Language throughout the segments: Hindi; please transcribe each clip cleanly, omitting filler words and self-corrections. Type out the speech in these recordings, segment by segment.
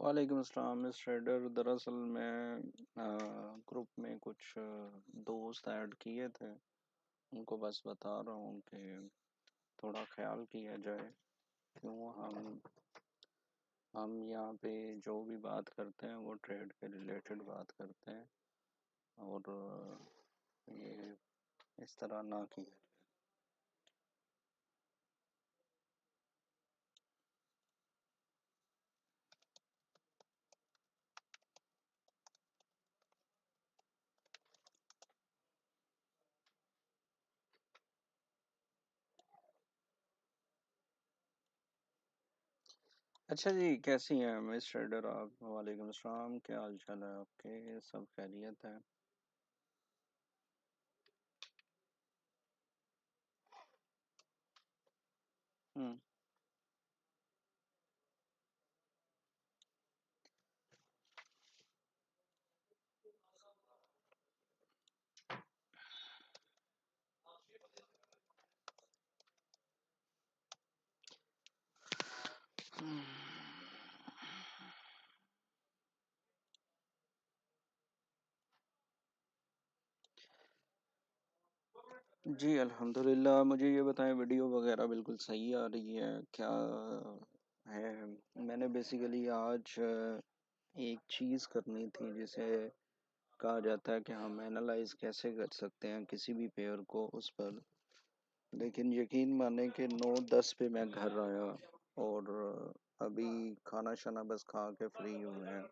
वालेकुम अस्सलाम मिस ट्रेडर। दरअसल मैं ग्रुप में कुछ दोस्त ऐड किए थे, उनको बस बता रहा हूँ कि थोड़ा ख्याल किया जाए। क्यों हम यहाँ पे जो भी बात करते हैं वो ट्रेड के रिलेटेड बात करते हैं, और ये इस तरह ना किया। अच्छा जी, कैसी हैं मिस ट्रेडर आप? वालेकुम अस्सलाम, क्या हाल चाल है आपके? सब खैरियत है? हम्म। जी अल्हम्दुलिल्लाह। मुझे ये बताएं, वीडियो वगैरह बिल्कुल सही आ रही है क्या? है, मैंने बेसिकली आज एक चीज़ करनी थी जिसे कहा जाता है कि हम एनालाइज कैसे कर सकते हैं किसी भी पेयर को उस पर। लेकिन यकीन माने कि 9-10 पे मैं घर आया, और अभी खाना शाना बस खा के फ्री हुए हैं।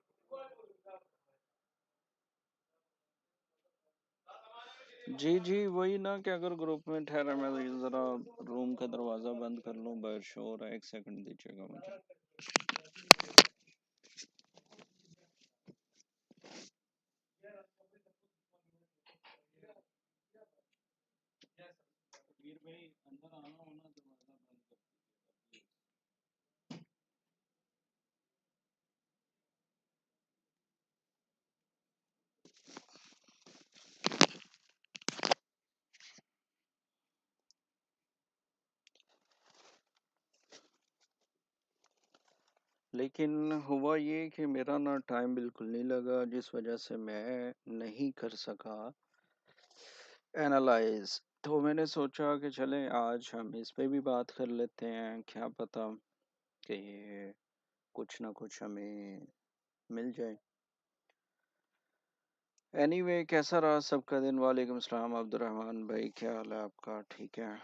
जी जी, वही ना कि अगर ग्रुप में ठहरा, मैं तो ज़रा रूम का दरवाज़ा बंद कर लूँ, बाहर शोर है, एक सेकंड दीजिएगा मुझे। लेकिन हुआ ये कि मेरा ना टाइम बिल्कुल नहीं लगा, जिस वजह से मैं नहीं कर सका एनालाइज। तो मैंने सोचा कि चलें आज हम इस पे भी बात कर लेते हैं, क्या पता कि कुछ ना कुछ हमें मिल जाए। एनीवे, कैसा रहा सबका दिन? वालेकुम सलाम अब्दुर्रहमान भाई, क्या हाल है आपका? ठीक है?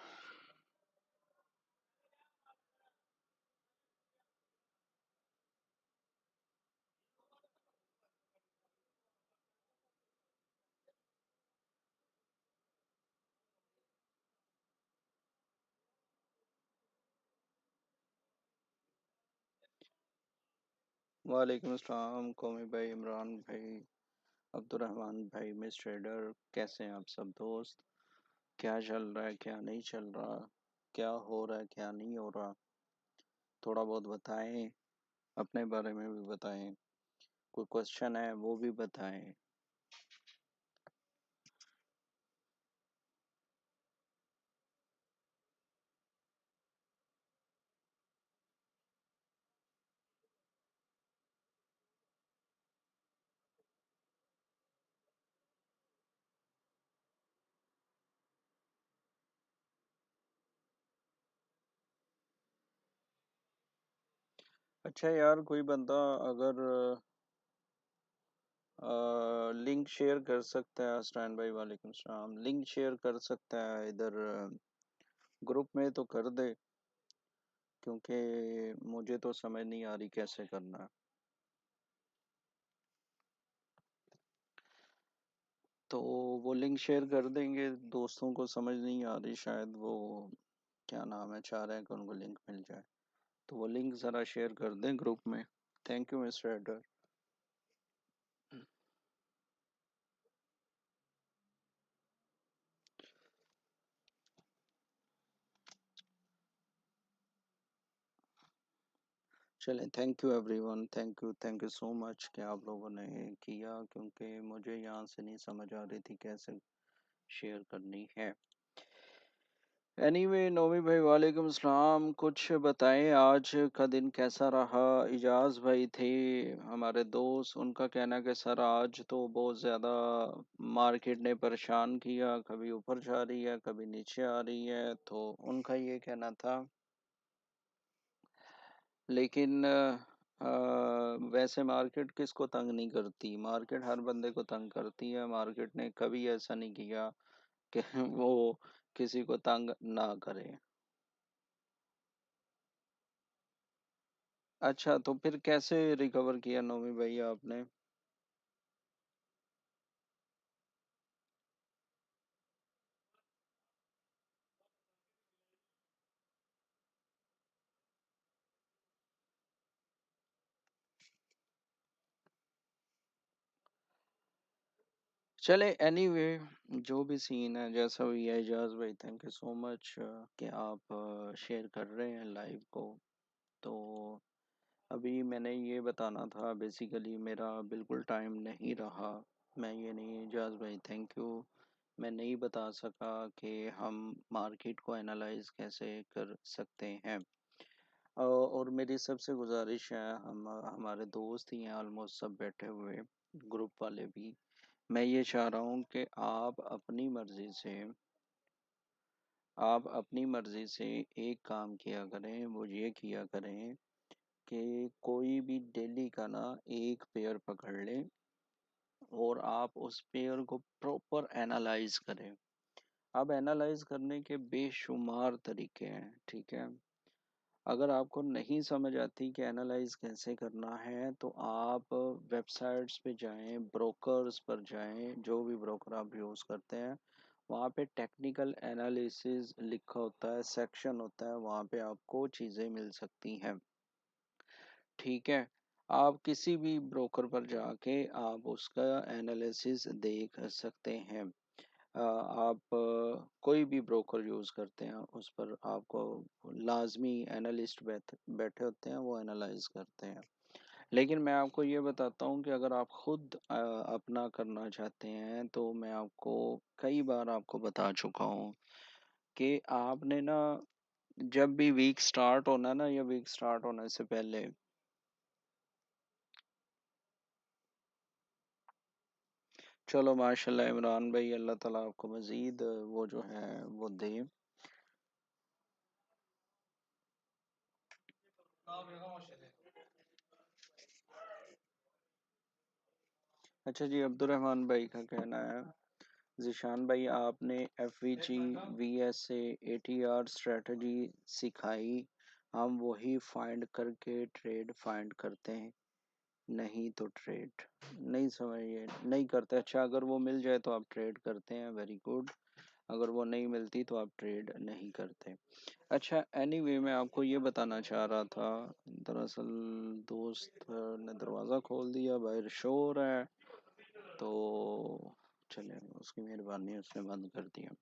वालेकुम अस्सलाम कौमी भाई, इमरान भाई, अब्दुर्रहमान भाई, मिस ट्रेडर, कैसे हैं आप सब दोस्त? क्या चल रहा है, क्या नहीं चल रहा, क्या हो रहा है, क्या नहीं हो रहा? थोड़ा बहुत बताएं, अपने बारे में भी बताएं, कोई क्वेश्चन है वो भी बताएं। अच्छा यार, कोई बंदा अगर लिंक शेयर कर सकता है, स्टैंड भाई वालेकुम सलाम, लिंक शेयर कर सकता है इधर ग्रुप में तो कर दे, क्योंकि मुझे तो समझ नहीं आ रही कैसे करना है। तो वो लिंक शेयर कर देंगे, दोस्तों को समझ नहीं आ रही, शायद वो क्या नाम है, चाह रहे हैं कि उनको लिंक मिल जाए, तो वो लिंक ज़रा शेयर कर दें ग्रुप में। थैंक यू मिस्टर एडर। चलें, thank you everyone, thank you so much कि आप लोगों ने किया, क्योंकि मुझे यहाँ से नहीं समझ आ रही थी कैसे शेयर करनी है। एनीवे नौमी भाई वालेकुम सलाम। कुछ बताएं आज का दिन कैसा रहा। इजाज भाई थे हमारे दोस्त, उनका कहना कि सर आज तो बहुत ज़्यादा मार्केट ने परेशान किया, कभी ऊपर जा रही है कभी नीचे आ रही है, तो उनका ये कहना था। लेकिन वैसे मार्केट किसको तंग नहीं करती, मार्केट हर बंदे को तंग करती है। मार्केट ने कभी ऐसा नहीं किया कि वो किसी को तंग ना करे। अच्छा, तो फिर कैसे रिकवर किया नौमी भाई आपने? चले एनीवे, जो भी सीन है जैसा भी है, एजाज भाई थैंक यू सो मच कि आप शेयर कर रहे हैं लाइव को। तो अभी मैंने ये बताना था, बेसिकली मेरा बिल्कुल टाइम नहीं रहा। मैं ये नहीं, एजाज भाई थैंक यू, मैं नहीं बता सका कि हम मार्केट को एनालाइज कैसे कर सकते हैं। और मेरी सबसे गुजारिश है, हम हमारे दोस्त ही हैं ऑलमोस्ट सब बैठे हुए, ग्रुप वाले भी। मैं ये चाह रहा हूँ कि आप अपनी मर्जी से एक काम किया करें, वो ये किया करें कि कोई भी डेली का ना एक पेयर पकड़ लें और आप उस पेयर को प्रॉपर एनालाइज करें। अब एनालाइज करने के बेशुमार तरीके हैं, ठीक है। अगर आपको नहीं समझ आती कि एनालाइज कैसे करना है, तो आप वेबसाइट्स पे जाएं, ब्रोकर्स पर जाएं, जो भी ब्रोकर आप यूज़ करते हैं वहाँ पे टेक्निकल एनालिसिस लिखा होता है, सेक्शन होता है, वहाँ पे आपको चीज़ें मिल सकती हैं, ठीक है। आप किसी भी ब्रोकर पर जाके आप उसका एनालिसिस देख सकते हैं। आप कोई भी ब्रोकर यूज़ करते हैं उस पर आपको लाजमी एनालिस्ट बैठे होते हैं, वो एनालाइज करते हैं। लेकिन मैं आपको ये बताता हूँ कि अगर आप खुद अपना करना चाहते हैं, तो मैं आपको कई बार आपको बता चुका हूँ कि आपने ना, जब भी वीक स्टार्ट होना ना, या वीक स्टार्ट होने से पहले, चलो माशाल्लाह इमरान भाई, अल्लाह ताला आपको मज़ीद वो जो है वो दे। अच्छा जी, अब्दुलरहमान भाई का कहना है, जिशान भाई आपने F we ji V S से ए टी आर स्ट्रेटजी सिखाई, हम वही फाइंड करके ट्रेड फाइंड करते हैं, नहीं तो ट्रेड नहीं समझिए नहीं करते। अच्छा, अगर वो मिल जाए तो आप ट्रेड करते हैं, वेरी गुड। अगर वो नहीं मिलती तो आप ट्रेड नहीं करते। अच्छा, एनीवे मैं आपको ये बताना चाह रहा था, दरअसल दोस्त ने दरवाज़ा खोल दिया, बाहर शोर है, तो चले उसकी मेहरबानी, उसने बंद कर दिया।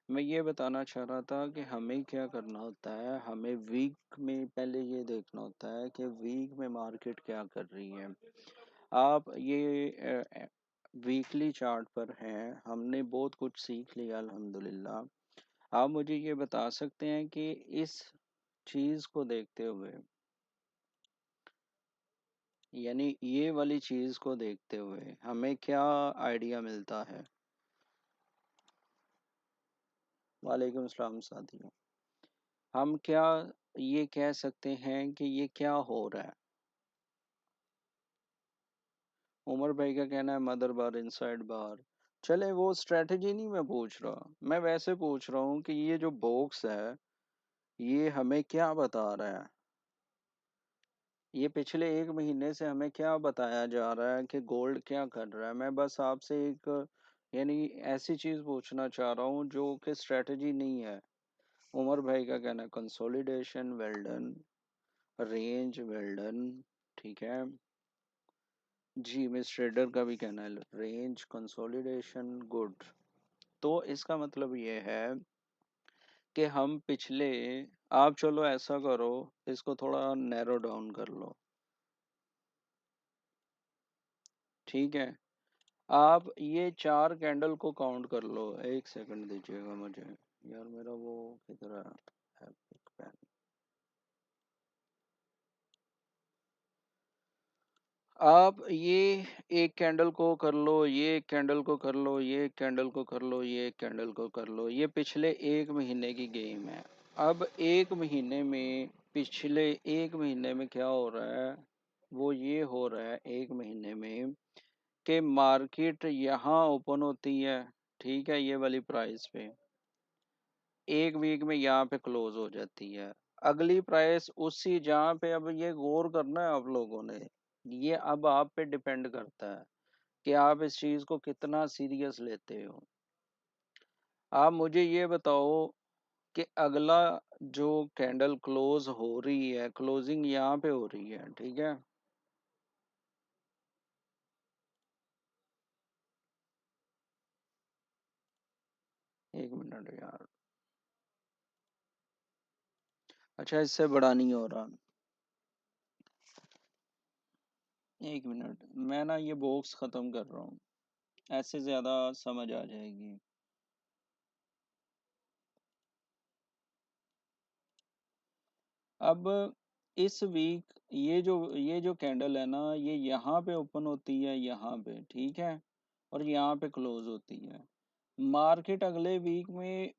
मैं ये बताना चाह रहा था कि हमें क्या करना होता है, हमें वीक में पहले ये देखना होता है कि वीक में मार्केट क्या कर रही है। आप ये वीकली चार्ट पर हैं, हमने बहुत कुछ सीख लिया अल्हम्दुलिल्लाह। आप मुझे ये बता सकते हैं कि इस चीज़ को देखते हुए, यानी ये वाली चीज़ को देखते हुए हमें क्या आइडिया मिलता है? वालेकुम सलाम साथियों। हम क्या ये कह सकते हैं कि ये क्या हो रहा है? उमर भाई का कहना है मदर बार इनसाइड बार। चले वो स्ट्रेटजी नहीं मैं पूछ रहा, मैं वैसे पूछ रहा हूँ कि ये जो बॉक्स है ये हमें क्या बता रहा है। ये पिछले एक महीने से हमें क्या बताया जा रहा है कि गोल्ड क्या कर रहा है। मैं बस आपसे एक, यानी ऐसी चीज पूछना चाह रहा हूँ जो कि स्ट्रेटजी नहीं है। उमर भाई का कहना है consolidation, well done. Range, well done, ठीक है। जी, मिस ट्रेडर का भी कहना है रेंज कंसोलिडेशन, गुड। तो इसका मतलब ये है कि हम पिछले, आप चलो ऐसा करो, इसको थोड़ा नैरो डाउन कर लो, ठीक है। आप ये चार कैंडल को काउंट कर लो, एक सेकंड दीजिएगा मुझे। यार मेरा वो किधर है, एपिक पेन। आप ये एक कैंडल को कर लो, ये एक कैंडल को कर लो, ये एक कैंडल को कर लो, ये एक कैंडल को कर लो, ये पिछले 1 महीने की गेम है। अब 1 महीने में, पिछले 1 महीने में क्या हो रहा है, वो ये हो रहा है 1 महीने में कि मार्केट यहाँ ओपन होती है, ठीक है, ये वाली प्राइस पे, 1 वीक में यहाँ पे क्लोज हो जाती है। अगली प्राइस उसी जहाँ पे, अब ये गौर करना है आप लोगों ने, ये अब आप पे डिपेंड करता है कि आप इस चीज को कितना सीरियस लेते हो। आप मुझे ये बताओ कि अगला जो कैंडल क्लोज हो रही है, क्लोजिंग यहाँ पे हो रही है, ठीक है। 1 मिनट यार, अच्छा इससे बड़ा नहीं हो रहा। 1 मिनट, मैं ना ये बॉक्स खत्म कर रहा हूँ, ऐसे ज्यादा समझ आ जाएगी। अब इस वीक ये जो कैंडल है ना, ये यहाँ पे ओपन होती है, यहाँ पे, ठीक है, और यहाँ पे क्लोज होती है। मार्केट अगले वीक में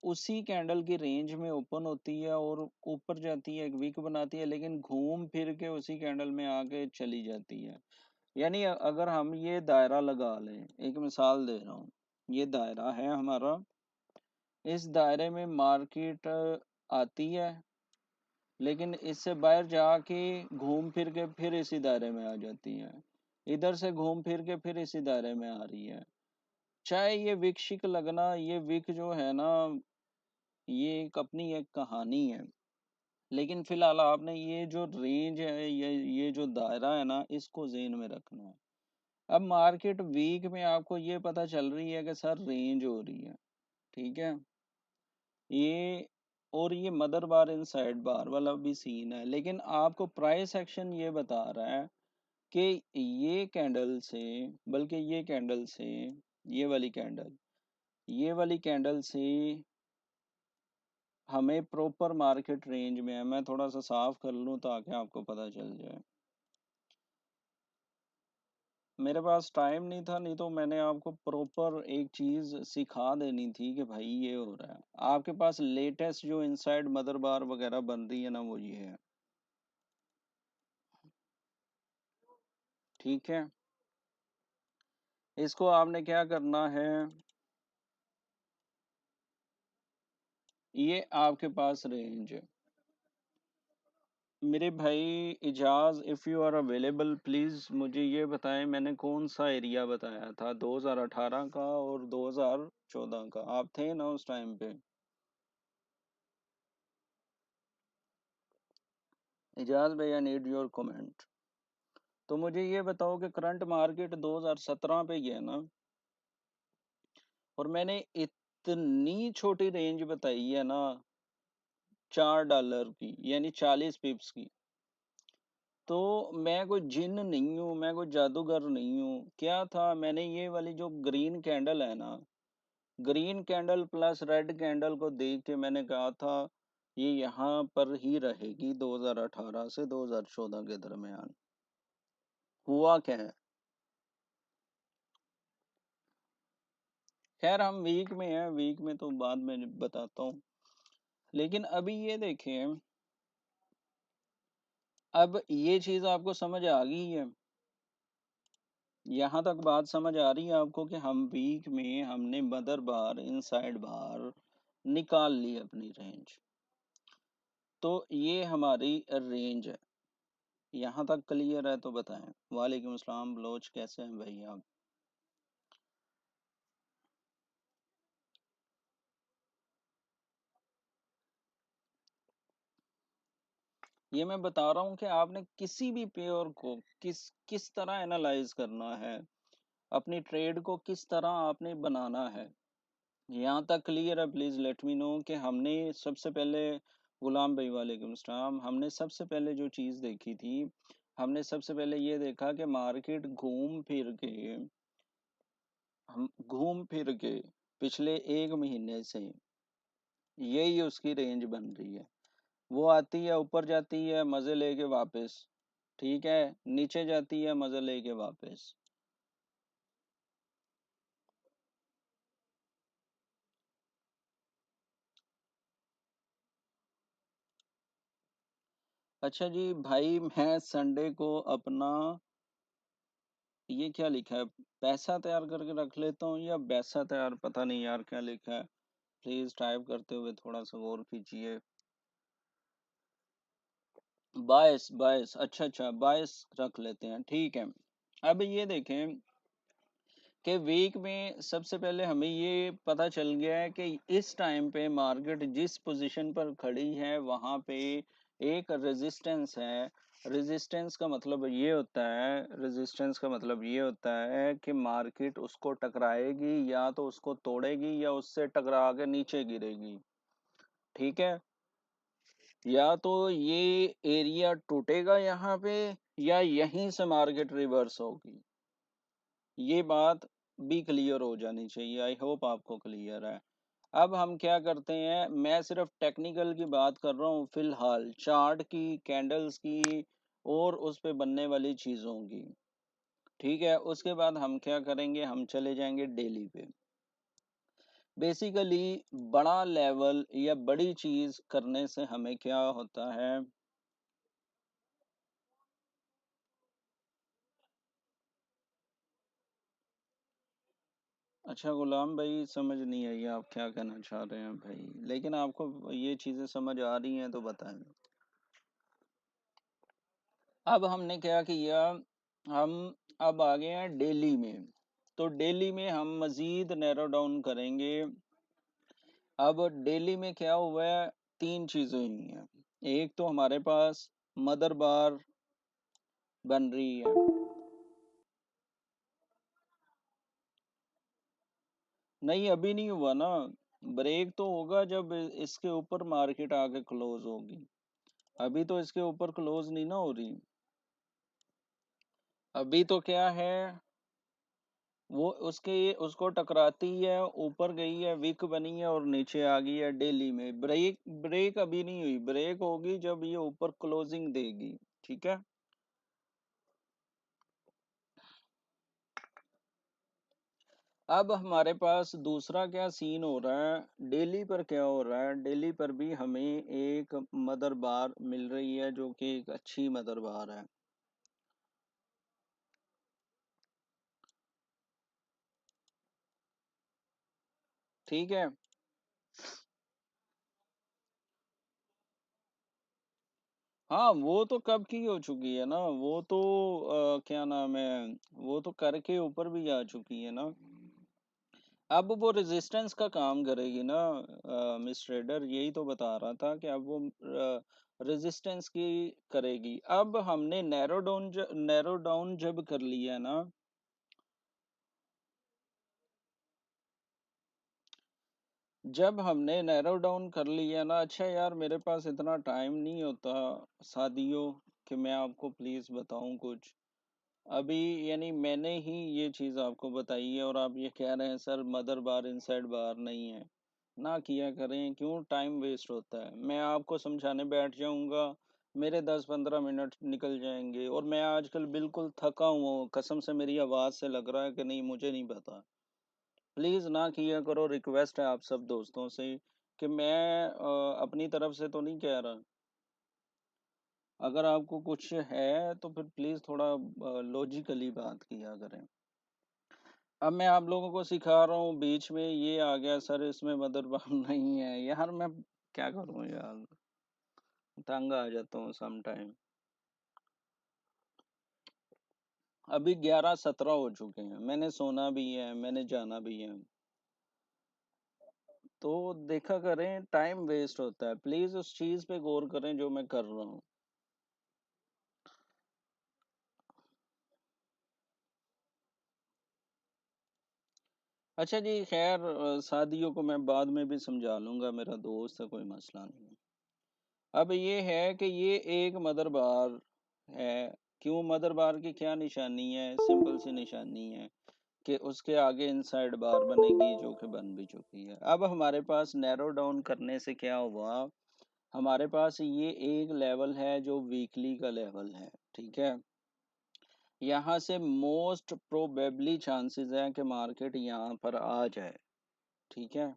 उसी कैंडल की रेंज में ओपन होती है और ऊपर जाती है, एक वीक बनाती है, लेकिन घूम फिर के उसी कैंडल में आके चली जाती है। यानी अगर हम ये दायरा लगा लें, एक मिसाल दे रहा हूँ, ये दायरा है हमारा, इस दायरे में मार्केट आती है, लेकिन इससे बाहर जाके घूम फिर के फिर इसी दायरे में आ जाती है, इधर से घूम फिर के फिर इसी दायरे में आ रही है। चाहे ये विकसिक लगना, ये विक जो है ना, ये एक अपनी एक कहानी है, लेकिन फिलहाल आपने ये जो रेंज है, ये जो दायरा है ना, इसको ज़हन में रखना है। अब मार्केट वीक में आपको ये पता चल रही है कि सर रेंज हो रही है, ठीक है, ये, और ये मदर बार इन साइड बार वाला भी सीन है, लेकिन आपको प्राइस एक्शन ये बता रहा है कि ये कैंडल से, बल्कि ये कैंडल से, ये वाली कैंडल, ये वाली कैंडल से हमें प्रॉपर मार्केट रेंज में है। मैं थोड़ा सा साफ कर लूँ ताकि आपको पता चल जाए। मेरे पास टाइम नहीं था, नहीं तो मैंने आपको प्रॉपर एक चीज सिखा देनी थी कि भाई ये हो रहा है। आपके पास लेटेस्ट जो इनसाइड मदर बार वगैरह बन रही है ना, वो ये है, ठीक है। इसको आपने क्या करना है, ये आपके पास रेंज है। मेरे भाई Ijaz, if you are available please मुझे ये बताएं, मैंने कौन सा एरिया बताया था, 2018 का और 2014 का, आप थे ना उस टाइम पे। इजाज भाई, आई नीड योर कमेंट। तो मुझे ये बताओ कि करंट मार्केट 2017 पे गया ना, और मैंने इतनी छोटी रेंज बताई है ना, $4 की, यानी 40 पिप्स की। तो मैं कोई जिन नहीं हूँ, मैं कोई जादूगर नहीं हूँ। क्या था, मैंने ये वाली जो ग्रीन कैंडल है ना, green candle plus red candle को देख के मैंने कहा था ये यहाँ पर ही रहेगी 2018 से 2014 के दरमियान। हुआ क्या है, खैर हम वीक में हैं, वीक में तो बाद में बताता हूँ। लेकिन अभी ये देखें, अब ये चीज आपको समझ आ गई है, यहाँ तक बात समझ आ रही है आपको कि हम वीक में हमने मदर बार इनसाइड बार निकाल ली अपनी रेंज। तो ये हमारी रेंज है, यहाँ तक क्लियर है तो बताएं। वालेकुम अस्सलाम बलोच, कैसे हैं भाई आप। ये मैं बता रहा हूँ कि आपने किसी भी पेयर को किस किस तरह एनालाइज करना है, अपनी ट्रेड को किस तरह आपने बनाना है, यहाँ तक क्लियर है। प्लीज लेट मी नो कि हमने सबसे पहले, गुलाम भाई वालेकुम सलाम, हमने सबसे पहले जो चीज़ देखी थी, हमने सबसे पहले ये देखा कि मार्केट घूम फिर के, हम घूम फिर के पिछले 1 महीने से यही उसकी रेंज बन रही है। वो आती है, ऊपर जाती है, मजे लेके वापस, ठीक है, नीचे जाती है, मजे लेके वापस। अच्छा जी भाई, मैं संडे को अपना, ये क्या लिखा है, पैसा तैयार करके रख लेता हूँ या पैसा तैयार, पता नहीं यार क्या लिखा है। प्लीज टाइप करते हुए थोड़ा सा गौर कीजिए। 22, 22, अच्छा अच्छा, 22 रख लेते हैं, ठीक है। अब ये देखें कि वीक में सबसे पहले हमें ये पता चल गया है कि इस टाइम पे मार्केट जिस पोजीशन पर खड़ी है वहां पे एक रेजिस्टेंस है। रेजिस्टेंस का मतलब ये होता है, रेजिस्टेंस का मतलब ये होता है कि मार्केट उसको टकराएगी, या तो उसको तोड़ेगी या उससे टकरा के नीचे गिरेगी, ठीक है। या तो ये एरिया टूटेगा यहाँ पे, या यहीं से मार्केट रिवर्स होगी। ये बात भी क्लियर हो जानी चाहिए, आई होप आपको क्लियर है। अब हम क्या करते हैं, मैं सिर्फ टेक्निकल की बात कर रहा हूँ फिलहाल, चार्ट की, कैंडल्स की, और उस पे बनने वाली चीज़ों की, ठीक है। उसके बाद हम क्या करेंगे, हम चले जाएंगे डेली पे। बेसिकली बड़ा लेवल या बड़ी चीज़ करने से हमें क्या होता है। अच्छा गुलाम भाई, समझ नहीं आई आप क्या कहना चाह रहे हैं भाई, लेकिन आपको ये चीज़ें समझ आ रही हैं तो बताएं। अब हमने क्या किया, हम अब आ गए हैं डेली में। तो डेली में हम मजीद नैरो डाउन करेंगे। अब डेली में क्या हुआ है, तीन चीजें हुई हैं। एक तो हमारे पास मदर बार बन रही है। नहीं, अभी नहीं हुआ ना। ब्रेक तो होगा जब इसके ऊपर मार्केट आके क्लोज होगी। अभी तो इसके ऊपर क्लोज नहीं ना हो रही। अभी तो क्या है, वो उसके उसको टकराती है, ऊपर गई है, विक बनी है और नीचे आ गई है। डेली में ब्रेक, ब्रेक अभी नहीं हुई, ब्रेक होगी जब ये ऊपर क्लोजिंग देगी, ठीक है। अब हमारे पास दूसरा क्या सीन हो रहा है, डेली पर क्या हो रहा है, डेली पर भी हमें एक मदर बार मिल रही है जो कि एक अच्छी मदर बार है, ठीक है। हाँ, वो तो कब की हो चुकी है ना, वो तो क्या नाम है, वो तो करके ऊपर भी आ चुकी है ना। अब वो रेजिस्टेंस का काम करेगी ना, मिस ट्रेडर यही तो बता रहा था कि अब वो रेजिस्टेंस की करेगी। अब हमने नैरो डाउन जब कर लिया ना, जब हमने नैरो डाउन कर लिया ना, अच्छा यार मेरे पास इतना टाइम नहीं होता शादियों कि मैं आपको प्लीज बताऊं कुछ। अभी यानी मैंने ही ये चीज आपको बताई है और आप ये कह रहे हैं सर मदर बार इनसाइड बार नहीं है। ना किया करें, क्यों टाइम वेस्ट होता है, मैं आपको समझाने बैठ जाऊंगा, मेरे 10-15 मिनट निकल जाएंगे, और मैं आजकल बिल्कुल थका हुआ हूँ, कसम से मेरी आवाज से लग रहा है कि नहीं, मुझे नहीं पता। प्लीज ना किया करो, रिक्वेस्ट है आप सब दोस्तों से, कि मैं अपनी तरफ से तो नहीं कह रहा। अगर आपको कुछ है तो फिर प्लीज थोड़ा लॉजिकली बात किया करें। अब मैं आप लोगों को सिखा रहा हूँ, बीच में ये आ गया सर इसमें मदर बाप नहीं है, यार मैं क्या करूँ यार, तंग आ जाता हूँ सम टाइम। अभी 11:17 हो चुके हैं, मैंने सोना भी है, मैंने जाना भी है। तो देखा करें, टाइम वेस्ट होता है, प्लीज उस चीज पे गौर करें जो मैं कर रहा हूँ। अच्छा जी, खैर शादियों को मैं बाद में भी समझा लूंगा, मेरा दोस्त है, कोई मसला नहीं है। अब ये है कि ये एक मदर बार है। क्यों मदर बार की क्या निशानी है, सिंपल सी निशानी है कि उसके आगे इनसाइड बार बनेगी जो कि बन भी चुकी है। अब हमारे पास नैरो डाउन करने से क्या हुआ, हमारे पास ये एक लेवल है जो वीकली का लेवल है, ठीक है। यहाँ से मोस्ट प्रोबेबली चांसेस है कि मार्केट यहाँ पर आ जाए, ठीक है।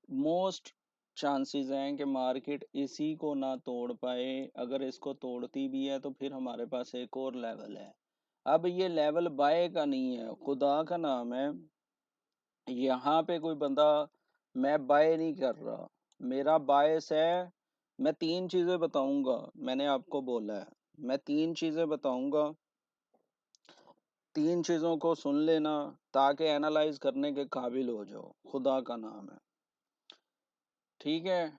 मोस्ट चांसेस हैं कि मार्केट इसी को ना तोड़ पाए, अगर इसको तोड़ती भी है तो फिर हमारे पास एक और लेवल है। अब ये लेवल बाय का नहीं है, खुदा का नाम है, यहाँ पे कोई बंदा, मैं बाय नहीं कर रहा, मेरा बायस है, मैं तीन चीजें बताऊंगा, मैंने आपको बोला है मैं तीन चीजें बताऊंगा, तीन चीजों को सुन लेना ताकि एनालाइज करने के काबिल हो जाओ, खुदा का नाम है, ठीक है।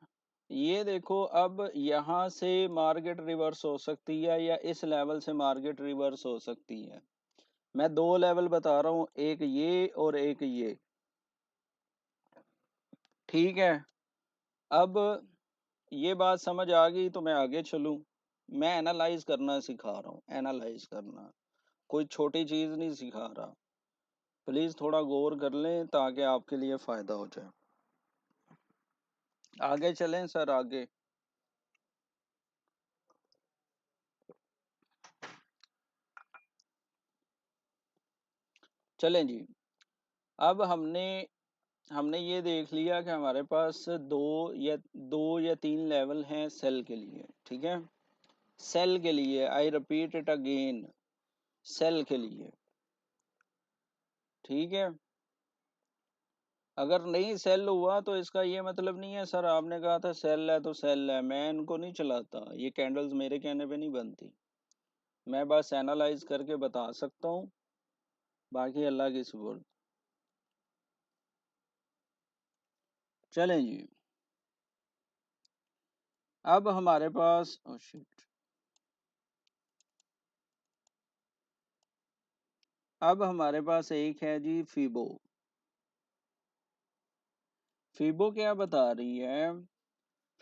ये देखो, अब यहाँ से मार्केट रिवर्स हो सकती है या इस लेवल से मार्केट रिवर्स हो सकती है। मैं दो लेवल बता रहा हूँ, एक ये और एक ये, ठीक है। अब ये बात समझ आ गई तो मैं आगे चलूं। मैं एनालाइज करना सिखा रहा हूँ, एनालाइज करना, कोई छोटी चीज नहीं सिखा रहा। प्लीज थोड़ा गौर कर लें ताकि आपके लिए फायदा हो जाए। आगे चलें सर, आगे चलें जी। अब हमने हमने ये देख लिया कि हमारे पास या दो या तीन लेवल हैं सेल के लिए, ठीक है। सेल के लिए, I repeat it again, sell के लिए, ठीक है। अगर नहीं सेल हुआ तो इसका ये मतलब नहीं है सर आपने कहा था सेल है तो सेल है, मैं इनको नहीं चलाता, ये कैंडल्स मेरे कहने पे नहीं बनती, मैं बस एनालाइज करके बता सकता हूँ, बाकी अल्लाह की सुपुर्द। चलें जी। अब हमारे पास शिट, अब हमारे पास एक है जी फीबो। फीबो क्या बता रही है,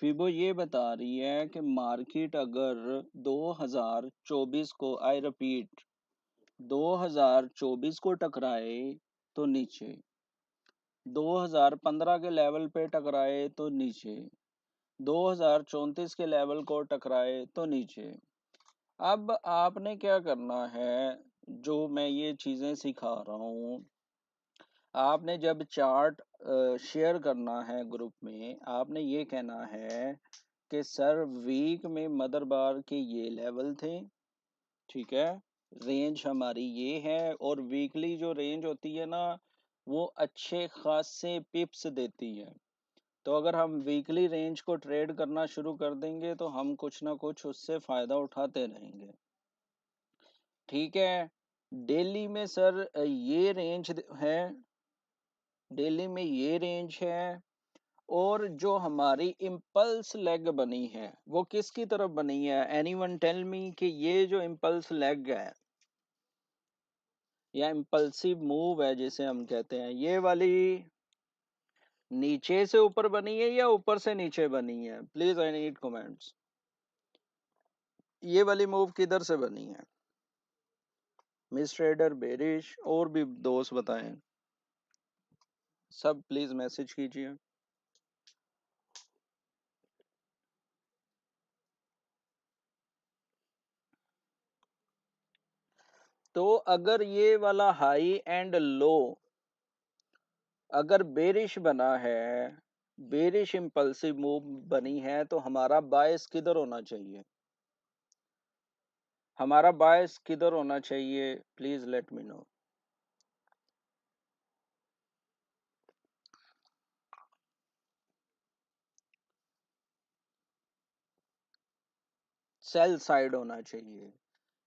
फीबो ये बता रही है कि मार्केट अगर 2024 को, आई रिपीट 2024 को टकराए तो नीचे, 2015 के लेवल पे टकराए तो नीचे, 2034 के लेवल को टकराए तो नीचे। अब आपने क्या करना है, जो मैं ये चीजें सिखा रहा हूँ, आपने जब चार्ट शेयर करना है ग्रुप में, आपने ये कहना है कि सर वीक में मदर बार के ये लेवल थे, ठीक है, रेंज हमारी ये है, और वीकली जो रेंज होती है ना वो अच्छे खासे पिप्स देती है। तो अगर हम वीकली रेंज को ट्रेड करना शुरू कर देंगे तो हम कुछ ना कुछ उससे फायदा उठाते रहेंगे, ठीक है। डेली में सर ये रेंज है, डेली में ये रेंज है, और जो हमारी इम्पल्स लेग बनी है वो किसकी तरफ बनी है, एनीवन टेल मी कि ये जो इम्पल्स लेग है या इम्पल्सिव मूव है जिसे हम कहते हैं, ये वाली नीचे से ऊपर बनी है या ऊपर से नीचे बनी है, प्लीज आई नीड कमेंट्स। ये वाली मूव किधर से बनी है, मिस ट्रेडर, बेरिश, और भी दोस्त बताएं, सब प्लीज मैसेज कीजिए। तो अगर ये वाला हाई एंड लो अगर बेरिश बना है, बेरिश इंपल्सिव मूव बनी है, तो हमारा बायस किधर होना चाहिए, हमारा बायस किधर होना चाहिए, please let me know. Sell side होना चाहिए,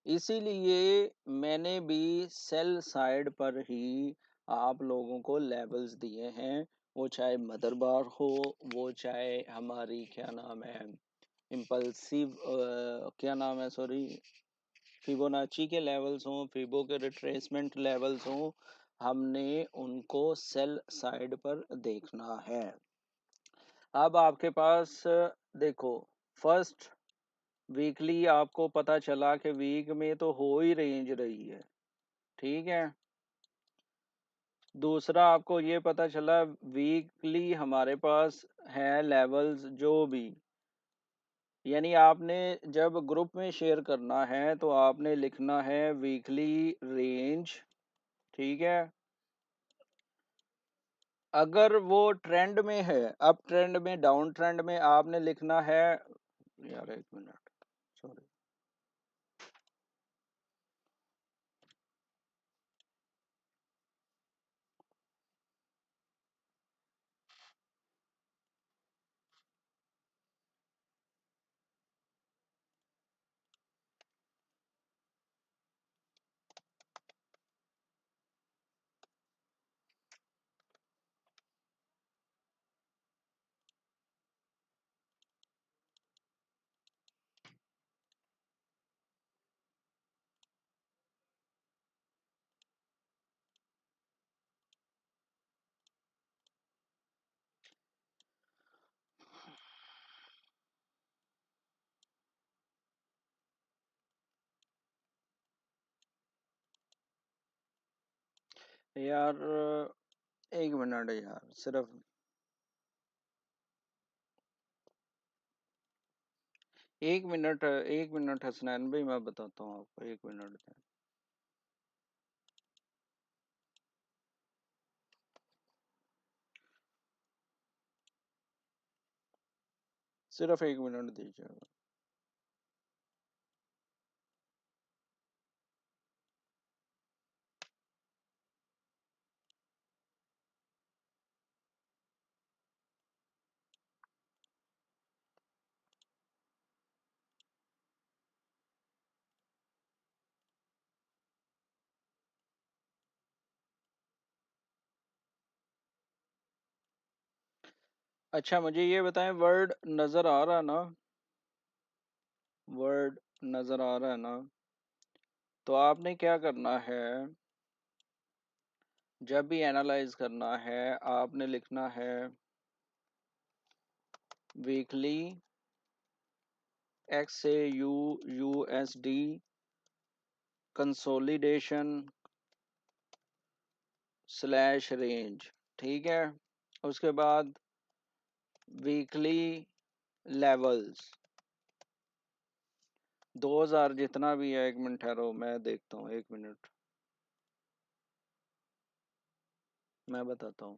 इसीलिए मैंने भी सेल साइड पर ही आप लोगों को लेवल्स दिए हैं, वो चाहे मदर बार हो, वो चाहे हमारी क्या नाम है इम्पल्सिव, क्या नाम है सॉरी, फिबोनाची के लेवल्स हों, फिबो के रिट्रेसमेंट लेवल्स हों, हमने उनको सेल साइड पर देखना है। अब आपके पास देखो, फर्स्ट वीकली आपको पता चला कि वीक में तो हो ही रेंज रही है, ठीक है। दूसरा आपको ये पता चला वीकली हमारे पास है लेवल्स जो भी, यानी आपने जब ग्रुप में शेयर करना है तो आपने लिखना है वीकली रेंज, ठीक है। अगर वो ट्रेंड में है, अप ट्रेंड में, डाउन ट्रेंड में, आपने लिखना है, यार एक मिनट, सॉरी, यार एक मिनट यार, सिर्फ एक मिनट हसनैन भाई, मैं बताता हूँ आपको, एक मिनट दें। सिर्फ एक मिनट दीजिएगा। अच्छा मुझे ये बताएं, वर्ड नज़र आ रहा है ना? वर्ड नज़र आ रहा है ना? तो आपने क्या करना है, जब भी एनालाइज करना है आपने लिखना है वीकली एक्स से यूएसडी कंसोलिडेशन स्लैश रेंज, ठीक है। उसके बाद वीकली लेवल्स 2000 जितना भी है, एक मिनट ठहरो मैं देखता हूँ, एक मिनट मैं बताता हूँ।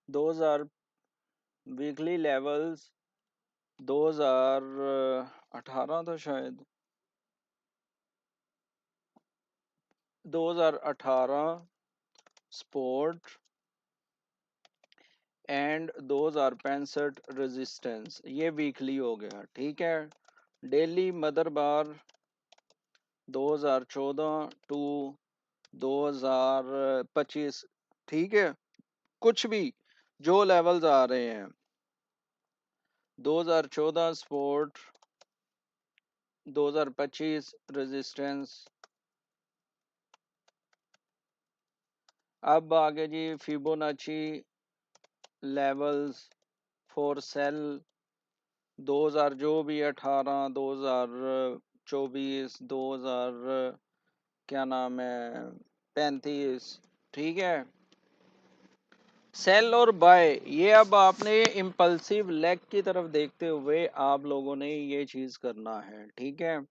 2000 वीकली लेवल्स 2018 था शायद, 2018 स्पोर्ट एंड 2065 रेजिस्टेंस, ये वीकली हो गया, ठीक है। डेली मदर बार 2014 टू 2025, ठीक है। कुछ भी जो लेवल्स आ रहे हैं, 2014 सपोर्ट, 2025 रेजिस्टेंस। अब आगे जी फिबोनाची लेवल्स फॉर सेल 2000 जो भी 18, 2024, 2000 क्या नाम है 35, ठीक है। सेल और बाय, ये अब आपने इम्पल्सिव लेग की तरफ देखते हुए आप लोगों ने ये चीज करना है, ठीक है।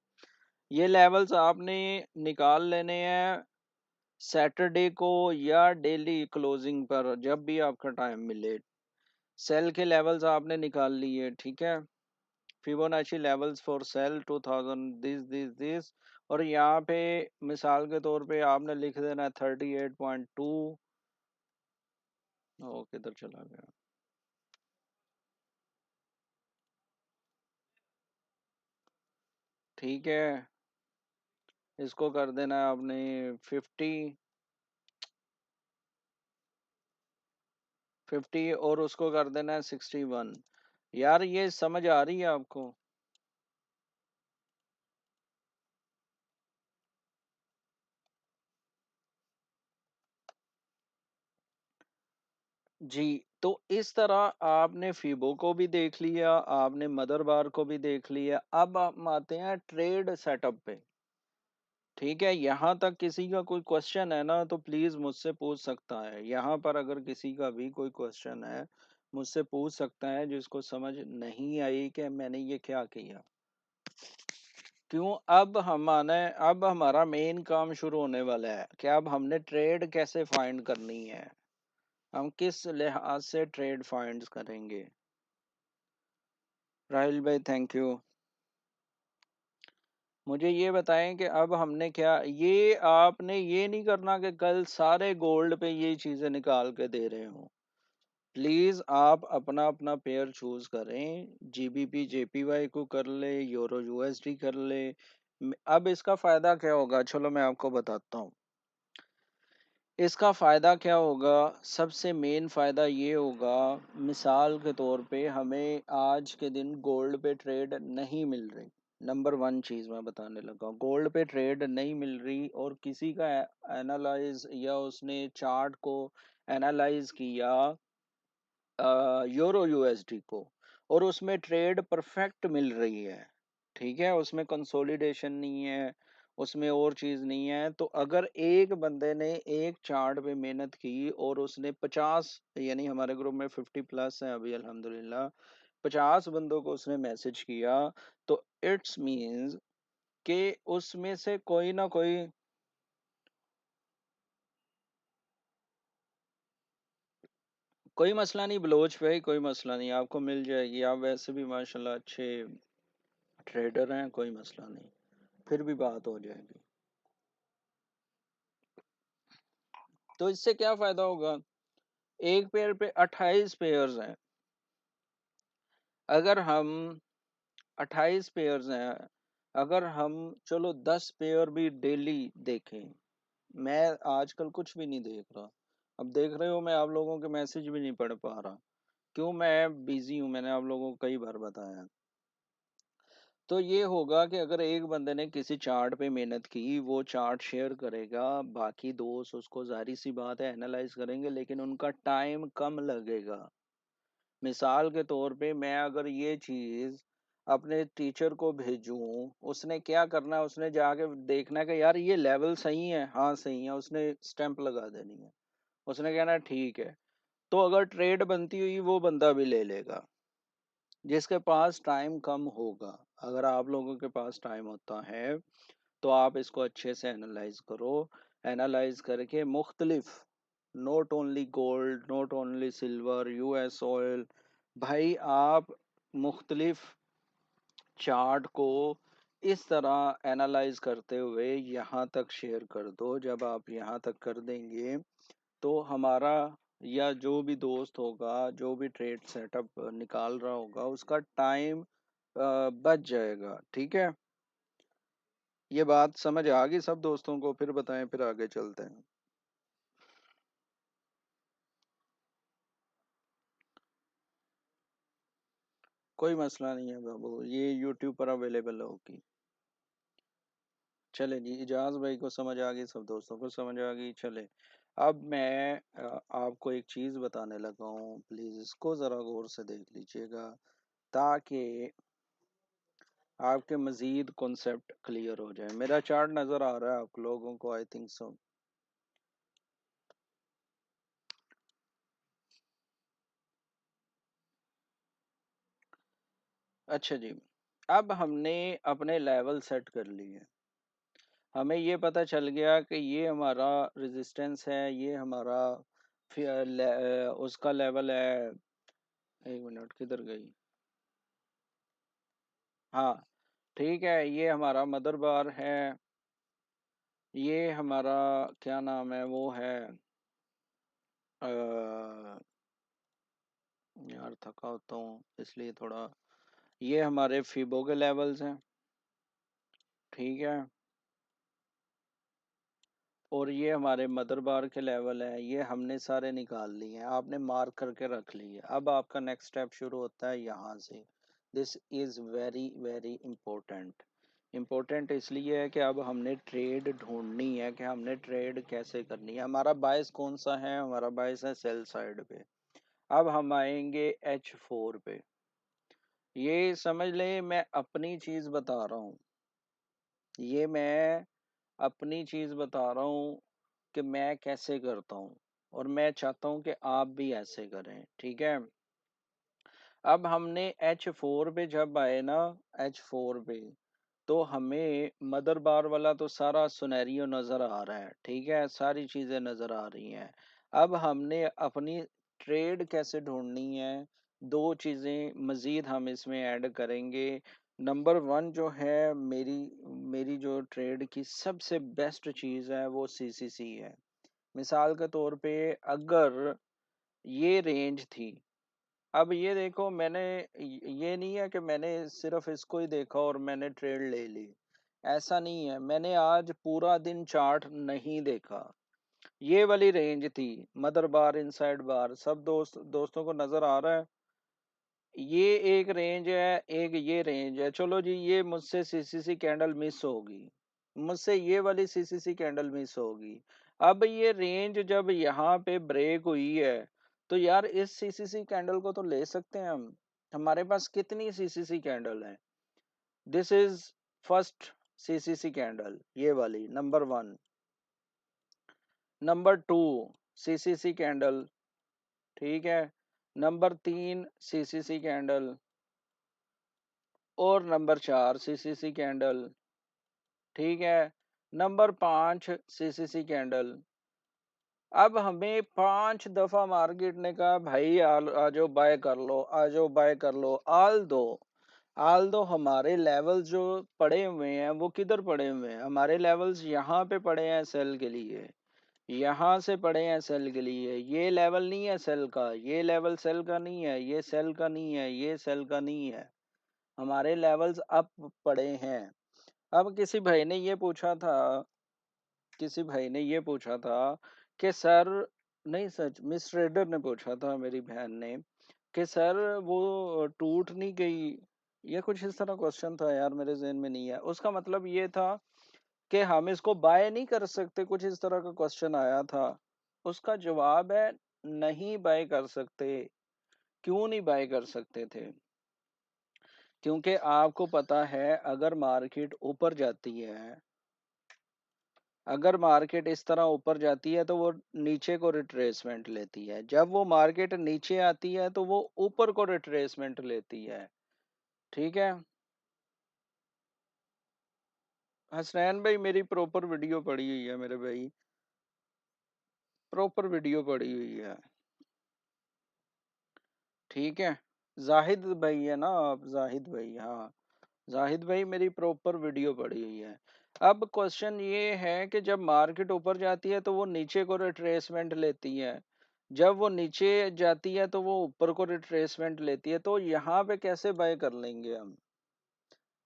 ये लेवल्स आपने निकाल लेने हैं सैटरडे को या डेली क्लोजिंग पर, जब भी आपका टाइम मिले। सेल के लेवल्स आपने निकाल लिए, ठीक है। Fibonacci levels for sale 2000 this और यहाँ पे मिसाल के तौर पे आपने लिख देना है 38.2। ओ किधर चला गया, ठीक है। इसको कर देना है आपने 50 और उसको कर देना है 61। यार ये समझ आ रही है आपको? जी तो इस तरह आपने फीबो को भी देख लिया, आपने मदर बार को भी देख लिया। अब हम आते हैं ट्रेड सेटअप पे। ठीक है, यहाँ तक किसी का कोई क्वेश्चन है ना तो प्लीज मुझसे पूछ सकता है। यहाँ पर अगर किसी का भी कोई क्वेश्चन है मुझसे पूछ सकता है, जिसको समझ नहीं आई कि मैंने ये क्या किया। क्यों, अब हमारा मेन काम शुरू होने वाला है कि अब हमने ट्रेड कैसे फाइंड करनी है, हम किस लिहाज से ट्रेड फाइंड करेंगे। राहुल भाई थैंक यू। मुझे ये बताएं कि अब हमने क्या, ये आपने ये नहीं करना कि कल सारे गोल्ड पे ये चीजें निकाल के दे रहे हो। प्लीज आप अपना अपना पेयर चूज करें, जीबीपी जेपीवाई को कर ले, यूरो यूएसडी कर ले। अब इसका फायदा क्या होगा, चलो मैं आपको बताता हूँ। इसका फायदा क्या होगा, सबसे मेन फायदा ये होगा, मिसाल के तौर पे हमें आज के दिन गोल्ड पे ट्रेड नहीं मिल रही। नंबर वन चीज मैं बताने लगा, गोल्ड पे ट्रेड नहीं मिल रही और किसी का एनालाइज या उसने चार्ट को एनालाइज किया यूरो यूएसडी को, और उसमें ट्रेड परफेक्ट मिल रही है। ठीक है, उसमें कंसोलिडेशन नहीं है, उसमें और चीज नहीं है। तो अगर एक बंदे ने एक चार्ट पे मेहनत की और उसने 50, यानी हमारे ग्रुप में 50+ है अभी अल्हम्दुलिल्लाह, 50 बंदों को उसने मैसेज किया, तो इट्स मीन्स कि उसमें से कोई ना कोई, कोई मसला नहीं बलोच भाई, कोई मसला नहीं, आपको मिल जाएगी। आप वैसे भी माशाल्लाह अच्छे ट्रेडर हैं, कोई मसला नहीं, फिर भी बात हो जाएगी। तो इससे क्या फायदा होगा, एक पेयर पे 28 पेयर्स हैं। अगर हम 28 पेयर्स हैं, अगर हम चलो 10 पेयर भी डेली देखें, मैं आजकल कुछ भी नहीं देख रहा। अब देख रहे हो, मैं आप लोगों के मैसेज भी नहीं पढ़ पा रहा। क्यों, मैं बिजी हूँ, मैंने आप लोगों को कई बार बताया। तो ये होगा कि अगर एक बंदे ने किसी चार्ट पे मेहनत की, वो चार्ट शेयर करेगा, बाकी दोस्त उसको जाहिर सी बात है एनालाइज करेंगे, लेकिन उनका टाइम कम लगेगा। मिसाल के तौर पे मैं अगर ये चीज अपने टीचर को भेजूं, उसने क्या करना है, उसने जाके देखना है कि यार ये लेवल सही है, हाँ सही है, उसने स्टैंप लगा देनी है, उसने कहना है ठीक है। तो अगर ट्रेड बनती हुई वो बंदा भी ले लेगा जिसके पास टाइम कम होगा। अगर आप लोगों के पास टाइम होता है तो आप इसको अच्छे से एनालाइज करो, एनालाइज करके मुख्तलिफ, not only gold, not only silver, US oil, भाई आप मुख्तलिफ चार्ट को इस तरह एनालाइज करते हुए यहाँ तक शेयर कर दो। जब आप यहाँ तक कर देंगे तो हमारा या जो भी दोस्त होगा, जो भी ट्रेड सेटअप निकाल रहा होगा, उसका टाइम बच जाएगा। ठीक है, ये बात समझ आ गई सब दोस्तों को, फिर बताएं, फिर आगे चलते हैं। कोई मसला नहीं है बाबू, ये यूट्यूब पर अवेलेबल होगी। चले जी, इजाज भाई को समझ आ गई, सब दोस्तों को समझ आ गई। चले, अब मैं आपको एक चीज बताने लगा हूँ, प्लीज इसको जरा गौर से देख लीजिएगा ताकि आपके मजीद कॉन्सेप्ट क्लियर हो जाए। मेरा चार्ट नजर आ रहा है आप लोगों को, आई थिंक सो। अच्छा जी, अब हमने अपने लेवल सेट कर लिए। हमें ये पता चल गया कि ये हमारा रेजिस्टेंस है, ये हमारा उसका लेवल है। एक मिनट, किधर गई? हाँ, ठीक है, ये हमारा मदर बार है, ये हमारा क्या नाम है वो है, यार थका होता हूँ इसलिए थोड़ा, ये हमारे फीबो के लेवल्स हैं। ठीक है, और ये हमारे मदर बार के लेवल है, ये हमने सारे निकाल लिए हैं, आपने मार्क करके रख लिए। अब आपका नेक्स्ट स्टेप शुरू होता है यहाँ से। This is very very important. Important इसलिए है कि अब हमने ट्रेड ढूंढनी है कि हमने ट्रेड कैसे करनी है। हमारा बायस कौन सा है, हमारा बायस है सेल साइड पे। अब हम आएंगे H4 पे। ये समझ ले मैं अपनी चीज बता रहा हूँ, ये मैं अपनी चीज बता रहा हूँ कि मैं कैसे करता हूँ, और मैं चाहता हूँ कि आप भी ऐसे करें, ठीक है। अब हमने H4 पे जब आए ना, H4 पे तो हमें मदर बार वाला तो सारा सुनेरियो नजर आ रहा है, ठीक है, सारी चीजें नजर आ रही हैं। अब हमने अपनी ट्रेड कैसे ढूंढनी है, दो चीजें मजीद हम इसमें ऐड करेंगे। नंबर वन जो है, मेरी मेरी जो ट्रेड की सबसे बेस्ट चीज है वो सीसीसी है। मिसाल के तौर पे अगर ये रेंज थी, अब ये देखो मैंने, ये नहीं है कि मैंने सिर्फ इसको ही देखा और मैंने ट्रेड ले ली, ऐसा नहीं है। मैंने आज पूरा दिन चार्ट नहीं देखा। ये वाली रेंज थी, मदर बार इनसाइड बार, सब दोस्तों को नजर आ रहा है। ये एक रेंज है, एक ये रेंज है, चलो जी ये मुझसे सीसीसी कैंडल मिस होगी, मुझसे ये वाली सीसीसी कैंडल मिस होगी। अब ये रेंज जब यहाँ पे ब्रेक हुई है, तो यार इस सीसीसी कैंडल को तो ले सकते हैं हम। हमारे पास कितनी सीसीसी कैंडल है, this is first CCC candle, ये वाली number one. Number two CCC candle, ठीक है। नंबर तीन सीसीसी कैंडल, और नंबर चार सीसीसी कैंडल, ठीक है। नंबर पांच सीसीसी कैंडल। अब हमें पांच दफा मार्केट ने कहा भाई आ जाओ बाय कर लो, आ जाओ बाय कर लो, आल दो हमारे लेवल्स जो पड़े हुए हैं वो किधर पड़े हुए हैं, हमारे लेवल्स यहाँ पे पड़े हैं सेल के लिए, यहाँ से पड़े हैं सेल के लिए। ये लेवल नहीं है सेल का, ये लेवल सेल का नहीं है, ये सेल का नहीं है, ये सेल का नहीं है, हमारे लेवल्स अप पड़े हैं। अब किसी भाई ने ये पूछा था कि सर, नहीं सच मिस ट्रेडर ने पूछा था, मेरी बहन ने, कि सर वो टूट नहीं गई, ये कुछ इस तरह क्वेश्चन था यार, मेरे जहन में नहीं है। उसका मतलब ये था कि हम इसको बाय नहीं कर सकते, कुछ इस तरह का क्वेश्चन आया था। उसका जवाब है नहीं बाय कर सकते। क्यों नहीं बाय कर सकते थे? क्योंकि आपको पता है अगर मार्केट ऊपर जाती है, अगर मार्केट इस तरह ऊपर जाती है तो वो नीचे को रिट्रेसमेंट लेती है, जब वो मार्केट नीचे आती है तो वो ऊपर को रिट्रेसमेंट लेती है, ठीक है। हसनैन भाई मेरी प्रॉपर वीडियो पड़ी हुई है मेरे भाई, प्रॉपर वीडियो पड़ी हुई है, ठीक है। जाहिद भाई है ना आप, जाहिद भाई, हाँ जाहिद भाई मेरी प्रॉपर वीडियो पड़ी हुई है। अब क्वेश्चन ये है कि जब मार्केट ऊपर जाती है तो वो नीचे को रिट्रेसमेंट लेती है, जब वो नीचे जाती है तो वो ऊपर को रिट्रेसमेंट लेती है, तो यहाँ पे कैसे बाय कर लेंगे हम?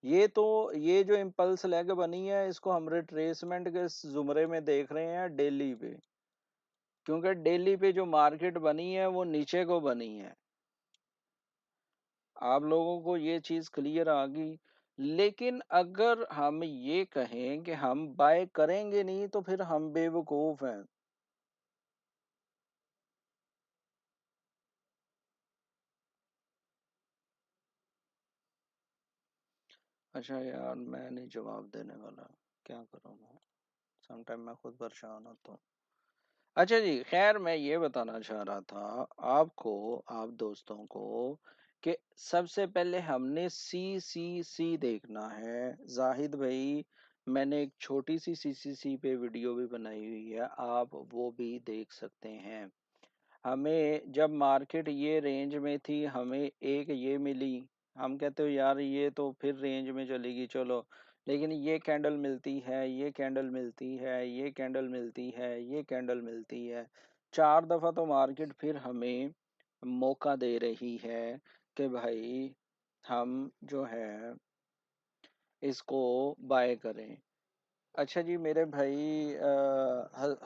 ये जो इम्पल्स लेग बनी है इसको हम रिट्रेसमेंट के जुमरे में देख रहे हैं डेली पे, क्योंकि डेली पे जो मार्केट बनी है वो नीचे को बनी है। आप लोगों को ये चीज क्लियर आ गई। लेकिन अगर हम ये कहें कि हम बाय करेंगे नहीं तो फिर हम बेवकूफ हैं। अच्छा यार मैं नहीं जवाब देने वाला, क्या करूँ मैं, समटाइम मैं खुद परेशान होता हूँ। अच्छा जी, खैर मैं ये बताना चाह रहा था आपको, आप दोस्तों को, कि सबसे पहले हमने सी देखना है। जाहिद भाई मैंने एक छोटी सी सीसीसी पे वीडियो भी बनाई हुई है, आप वो भी देख सकते हैं। हमें जब मार्केट ये रेंज में थी, हमें एक ये मिली, हम कहते हो यार ये तो फिर रेंज में चलेगी, चलो, लेकिन ये कैंडल मिलती है, ये कैंडल मिलती है, ये कैंडल मिलती है, ये कैंडल मिलती है, चार दफा तो मार्केट फिर हमें मौका दे रही है कि भाई हम जो है इसको बाय करें। अच्छा जी मेरे भाई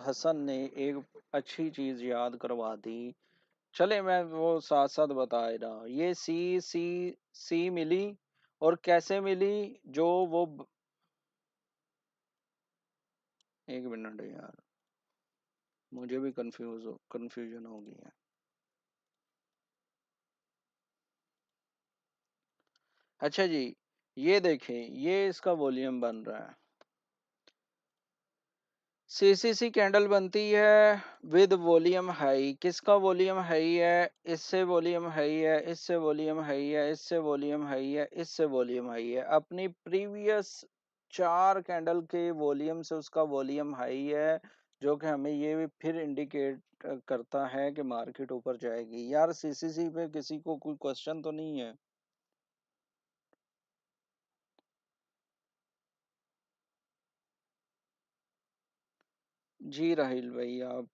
हसन ने एक अच्छी चीज याद करवा दी, चले मैं वो साथ साथ बता ही रहा हूँ। ये सी मिली, और कैसे मिली, जो वो एक मिनट यार, मुझे भी कंफ्यूजन हो गई है। अच्छा जी, ये देखें, ये इसका वॉल्यूम बन रहा है। सीसीसी कैंडल बनती है विद वॉल्यूम हाई। किसका वॉल्यूम हाई है? इससे वॉल्यूम हाई है, इससे वॉल्यूम हाई है, इससे वॉल्यूम हाई है, इससे वॉल्यूम हाई है। अपनी प्रीवियस 4 कैंडल के वॉल्यूम से उसका वॉल्यूम हाई है, जो कि हमें ये भी फिर इंडिकेट करता है कि मार्केट ऊपर जाएगी। यार सीसीसी पे किसी को कोई क्वेश्चन तो नहीं है? जी राहिल भाई, आप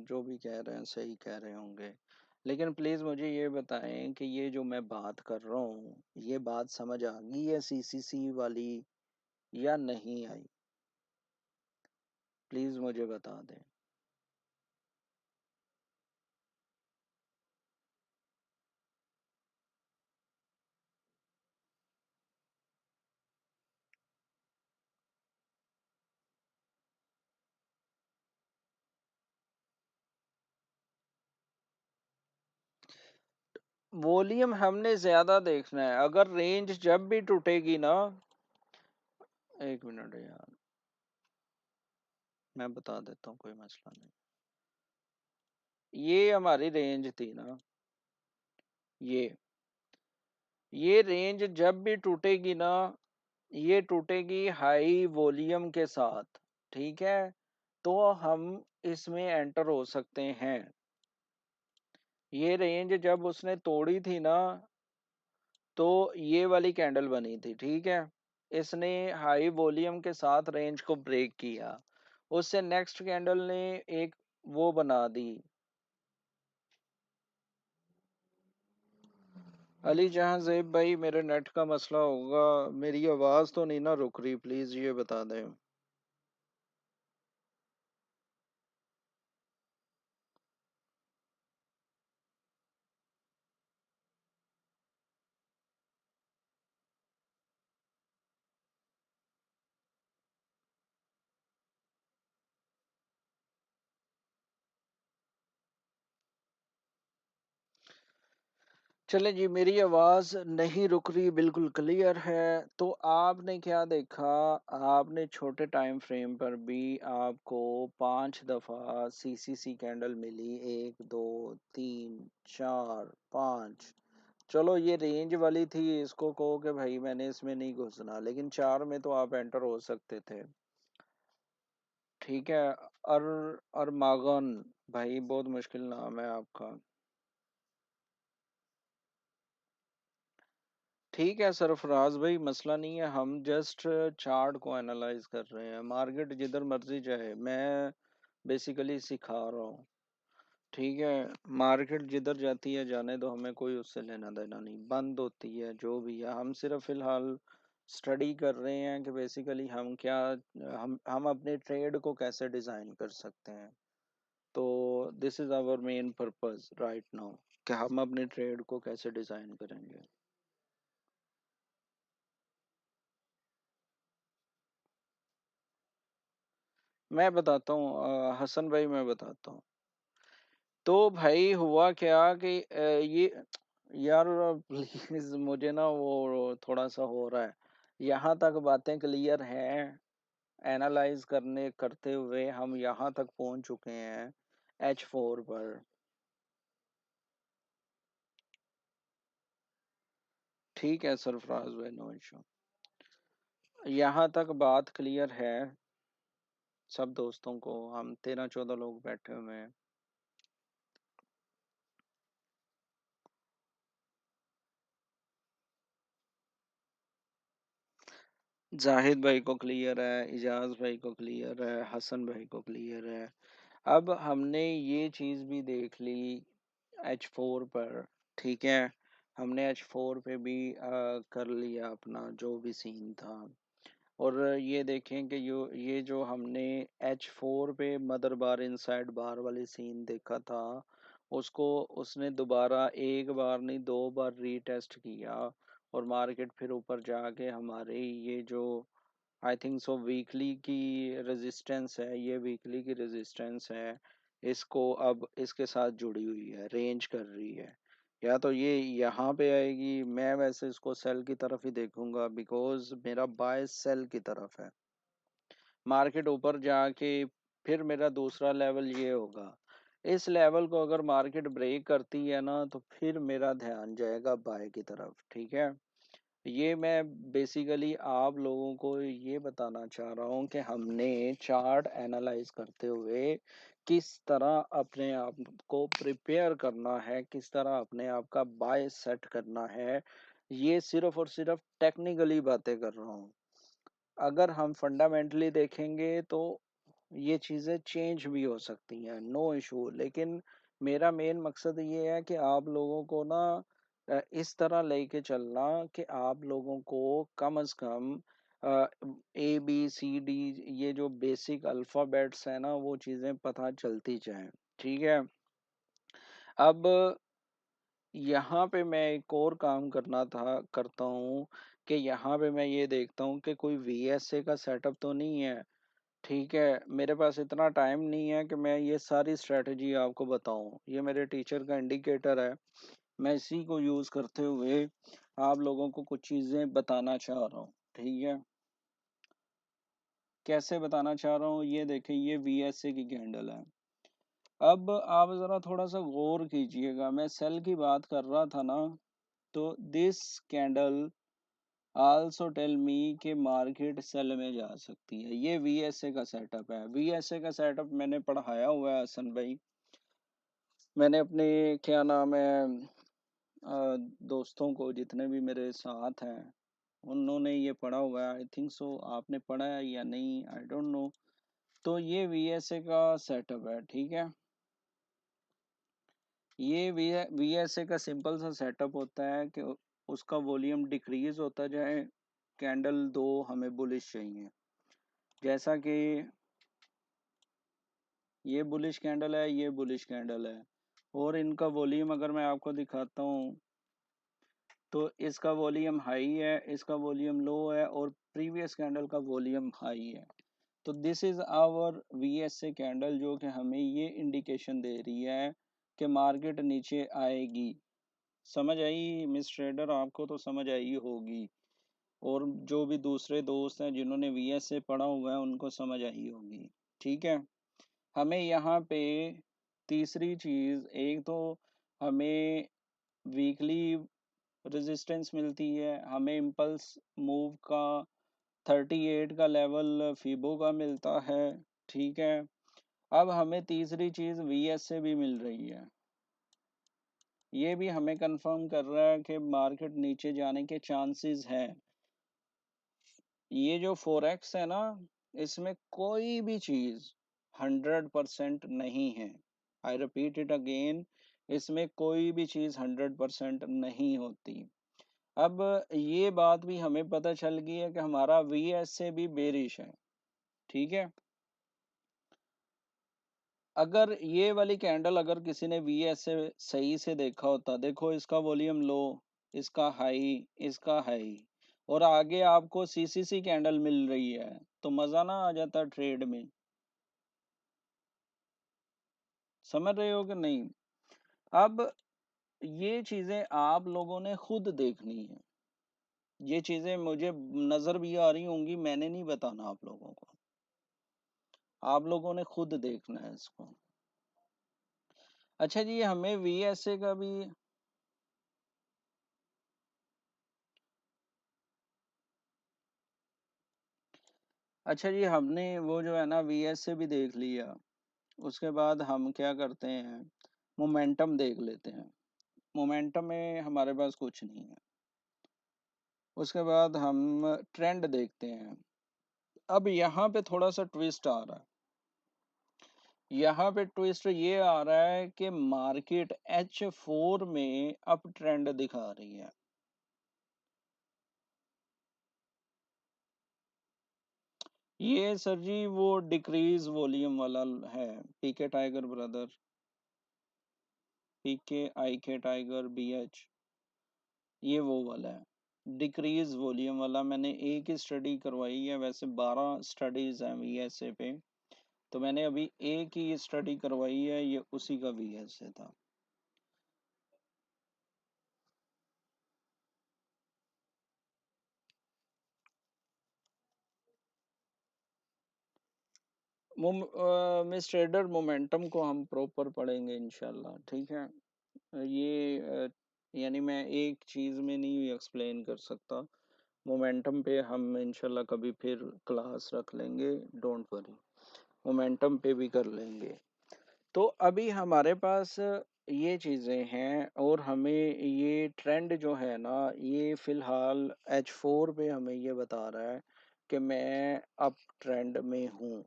जो भी कह रहे हैं सही कह रहे होंगे, लेकिन प्लीज़ मुझे ये बताएं कि ये जो मैं बात कर रहा हूँ, ये बात समझ आ गई है सीसीसी वाली या नहीं आई? प्लीज़ मुझे बता दें। वॉल्यूम हमने ज़्यादा देखना है। अगर रेंज जब भी टूटेगी ना, एक मिनट यार, मैं बता देता हूँ, कोई मसला नहीं। ये हमारी रेंज थी ना, ये ये रेंज जब भी टूटेगी ना, ये टूटेगी हाई वॉल्यूम के साथ, ठीक है? तो हम इसमें एंटर हो सकते हैं। ये रेंज जब उसने तोड़ी थी ना, तो ये वाली कैंडल बनी थी, ठीक है? इसने हाई वॉल्यूम के साथ रेंज को ब्रेक किया। उससे नेक्स्ट कैंडल ने एक वो बना दी। अली जहां जैब भाई, मेरे नेट का मसला होगा। मेरी आवाज तो नहीं ना रुक रही? प्लीज ये बता दें। चले जी, मेरी आवाज नहीं रुक रही, बिल्कुल क्लियर है। तो आपने क्या देखा? आपने छोटे टाइम फ्रेम पर भी आपको 5 दफा सीसीसी कैंडल मिली, 1 2 3 4 5। चलो ये रेंज वाली थी, इसको कहो कि भाई मैंने इसमें नहीं घुसना, लेकिन 4 में तो आप एंटर हो सकते थे, ठीक है? और अरमागन भाई, बहुत मुश्किल नाम है आपका। ठीक है सरफराज भाई, मसला नहीं है। हम जस्ट चार्ट को एनालाइज कर रहे हैं। मार्केट जिधर मर्जी जाए, मैं बेसिकली सिखा रहा हूँ, ठीक है? मार्केट जिधर जाती है जाने दो, हमें कोई उससे लेना देना नहीं। बंद होती है जो भी है, हम सिर्फ फिलहाल स्टडी कर रहे हैं कि बेसिकली हम क्या, हम अपने ट्रेड को कैसे डिज़ाइन कर सकते हैं। तो this is our main purpose right now, कि हम अपने ट्रेड को कैसे डिज़ाइन करेंगे। मैं बताता हूँ हसन भाई, मैं बताता हूँ। तो भाई हुआ क्या कि ये यार प्लीज मुझे ना वो थोड़ा सा हो रहा है। यहाँ तक बातें क्लियर हैं, एनालाइज करने करते हुए हम यहाँ तक पहुँच चुके हैं H4 पर। ठीक है सरफराज भाई, नो इशू। यहाँ तक बात क्लियर है सब दोस्तों को? हम 13 14 लोग बैठे हुए हैं। जाहिद भाई को क्लियर है, इजाज भाई को क्लियर है, हसन भाई को क्लियर है। अब हमने ये चीज़ भी देख ली H4 पर, ठीक है? हमने H4 पे भी कर लिया अपना जो भी सीन था। और ये देखें कि ये जो हमने H4 पे मदर बार इनसाइड बार वाली सीन देखा था, उसको उसने दोबारा एक बार नहीं 2 बार रीटेस्ट किया। और मार्केट फिर ऊपर जाके हमारे ये जो आई थिंक सो वीकली की रेजिस्टेंस है, ये वीकली की रेजिस्टेंस है, इसको अब इसके साथ जुड़ी हुई है, रेंज कर रही है। या तो ये यहाँ पे आएगी। मैं वैसे इसको सेल की तरफ ही देखूंगा, बिकॉज मेरा बाय सेल की तरफ है। मार्केट ऊपर जाके फिर मेरा दूसरा लेवल ये होगा। इस लेवल को अगर मार्केट ब्रेक करती है ना, तो फिर मेरा ध्यान जाएगा बाय की तरफ। ठीक है। ये मैं बेसिकली आप लोगों को ये बताना चाह रहा हूँ कि हमने चार्ट एनालाइज करते हुए किस तरह अपने आप को प्रिपेयर करना है, किस तरह अपने आप का बाय सेट करना है। ये सिर्फ और सिर्फ टेक्निकली बातें कर रहा हूँ। अगर हम फंडामेंटली देखेंगे तो ये चीज़ें चेंज भी हो सकती हैं, नो इशू। लेकिन मेरा मेन मकसद ये है कि आप लोगों को ना इस तरह लेके चलना कि आप लोगों को कम से कम ए बी सी डी, ये जो बेसिक अल्फ़ाबेट्स हैं ना, वो चीज़ें पता चलती जाएं। ठीक है। अब यहाँ पे मैं एक और काम करता हूँ कि यहाँ पे मैं ये देखता हूँ कि कोई वीएसए का सेटअप तो नहीं है। ठीक है। मेरे पास इतना टाइम नहीं है कि मैं ये सारी स्ट्रेटजी आपको बताऊं। ये मेरे टीचर का इंडिकेटर है। मैं इसी को यूज करते हुए आप लोगों को कुछ चीजें बताना चाह रहा हूँ। ठीक है। कैसे बताना चाह रहा हूँ, ये देखिए, ये वीएसए की कैंडल है। अब आप जरा थोड़ा सा गौर कीजिएगा, मैं सेल की बात कर रहा था ना, तो this candle also tell me कि मार्केट सेल में जा सकती है। ये वीएसए का सेटअप है। वीएसए का सेटअप मैंने पढ़ाया हुआ है हसन भाई। मैंने अपने क्या नाम है दोस्तों को, जितने भी मेरे साथ हैं, उन्होंने ये पढ़ा हुआ है। आई थिंक सो आपने पढ़ा है या नहीं, आई डोंट नो। तो ये वीएसए का सेटअप है। ठीक है। ये वीएसए का सिंपल सा सेटअप होता है कि उसका वॉल्यूम डिक्रीज होता जाए। कैंडल दो हमें बुलिश चाहिए, जैसा कि ये बुलिश कैंडल है, ये बुलिश कैंडल है। और इनका वॉल्यूम अगर मैं आपको दिखाता हूँ, तो इसका वॉल्यूम हाई है, इसका वॉल्यूम लो है, और प्रीवियस कैंडल का वॉल्यूम हाई है। तो this is our VSA candle, जो कि हमें ये इंडिकेशन दे रही है कि मार्केट नीचे आएगी। समझ आई मिस ट्रेडर? आपको तो समझ आई होगी, और जो भी दूसरे दोस्त हैं जिन्होंने वीएसए पढ़ा हुआ है उनको समझ आई होगी। ठीक है। हमें यहाँ पे तीसरी चीज, एक तो हमें वीकली रेजिस्टेंस मिलती है, हमें इम्पल्स मूव का 38 का लेवल फीबो का मिलता है। ठीक है। अब हमें तीसरी चीज वीएस से भी मिल रही है। ये भी हमें कंफर्म कर रहा है कि मार्केट नीचे जाने के चांसेस हैं। ये जो फोरेक्स है ना, इसमें कोई भी चीज 100% नहीं है। आई रिपीट इट अगेन, इसमें कोई भी चीज 100% नहीं होती। अब ये बात भी हमें पता चल गई है कि हमारा वीएस से भी बेरिश है। ठीक है। अगर ये वाली कैंडल, अगर किसी ने वीएस से सही से देखा होता, देखो इसका वॉल्यूम लो, इसका हाई, इसका हाई, और आगे आपको सीसीसी कैंडल मिल रही है, तो मजा ना आ जाता ट्रेड में। समझ रहे हो कि नहीं? अब ये चीजें आप लोगों ने खुद देखनी है। ये चीजें मुझे नजर भी आ रही होंगी, मैंने नहीं बताना आप लोगों को, आप लोगों ने खुद देखना है इसको। अच्छा जी, हमें वीएसए का भी, अच्छा जी, हमने वो जो है ना वीएसए भी देख लिया। उसके बाद हम क्या करते हैं, मोमेंटम देख लेते हैं। मोमेंटम में हमारे पास कुछ नहीं है। उसके बाद हम ट्रेंड देखते हैं। अब यहाँ पे थोड़ा सा ट्विस्ट आ रहा है। यहाँ पे ट्विस्ट ये आ रहा है कि मार्केट H4 में अप ट्रेंड दिखा रही है। ये सर जी वो डिक्रीज वॉल्यूम वाला है। पीके टाइगर ब्रदर, पीके आई के टाइगर BH, ये वो वाला है डिक्रीज वॉल्यूम वाला। मैंने एक ही स्टडी करवाई है, वैसे 12 स्टडीज हैं वीएसए पे, तो मैंने अभी एक ही स्टडी करवाई है, ये उसी का वीएसए था। मिस ट्रेडर मोमेंटम को हम प्रॉपर पढ़ेंगे इंशाल्लाह, ठीक है। ये यानी मैं एक चीज़ में नहीं एक्सप्लेन कर सकता। मोमेंटम पे हम इंशाल्लाह कभी फिर क्लास रख लेंगे, डोंट वरी। मोमेंटम पे भी कर लेंगे। तो अभी हमारे पास ये चीज़ें हैं और हमें ये ट्रेंड जो है ना, ये फिलहाल H4 पे हमें ये बता रहा है कि मैं अप ट्रेंड में हूँ।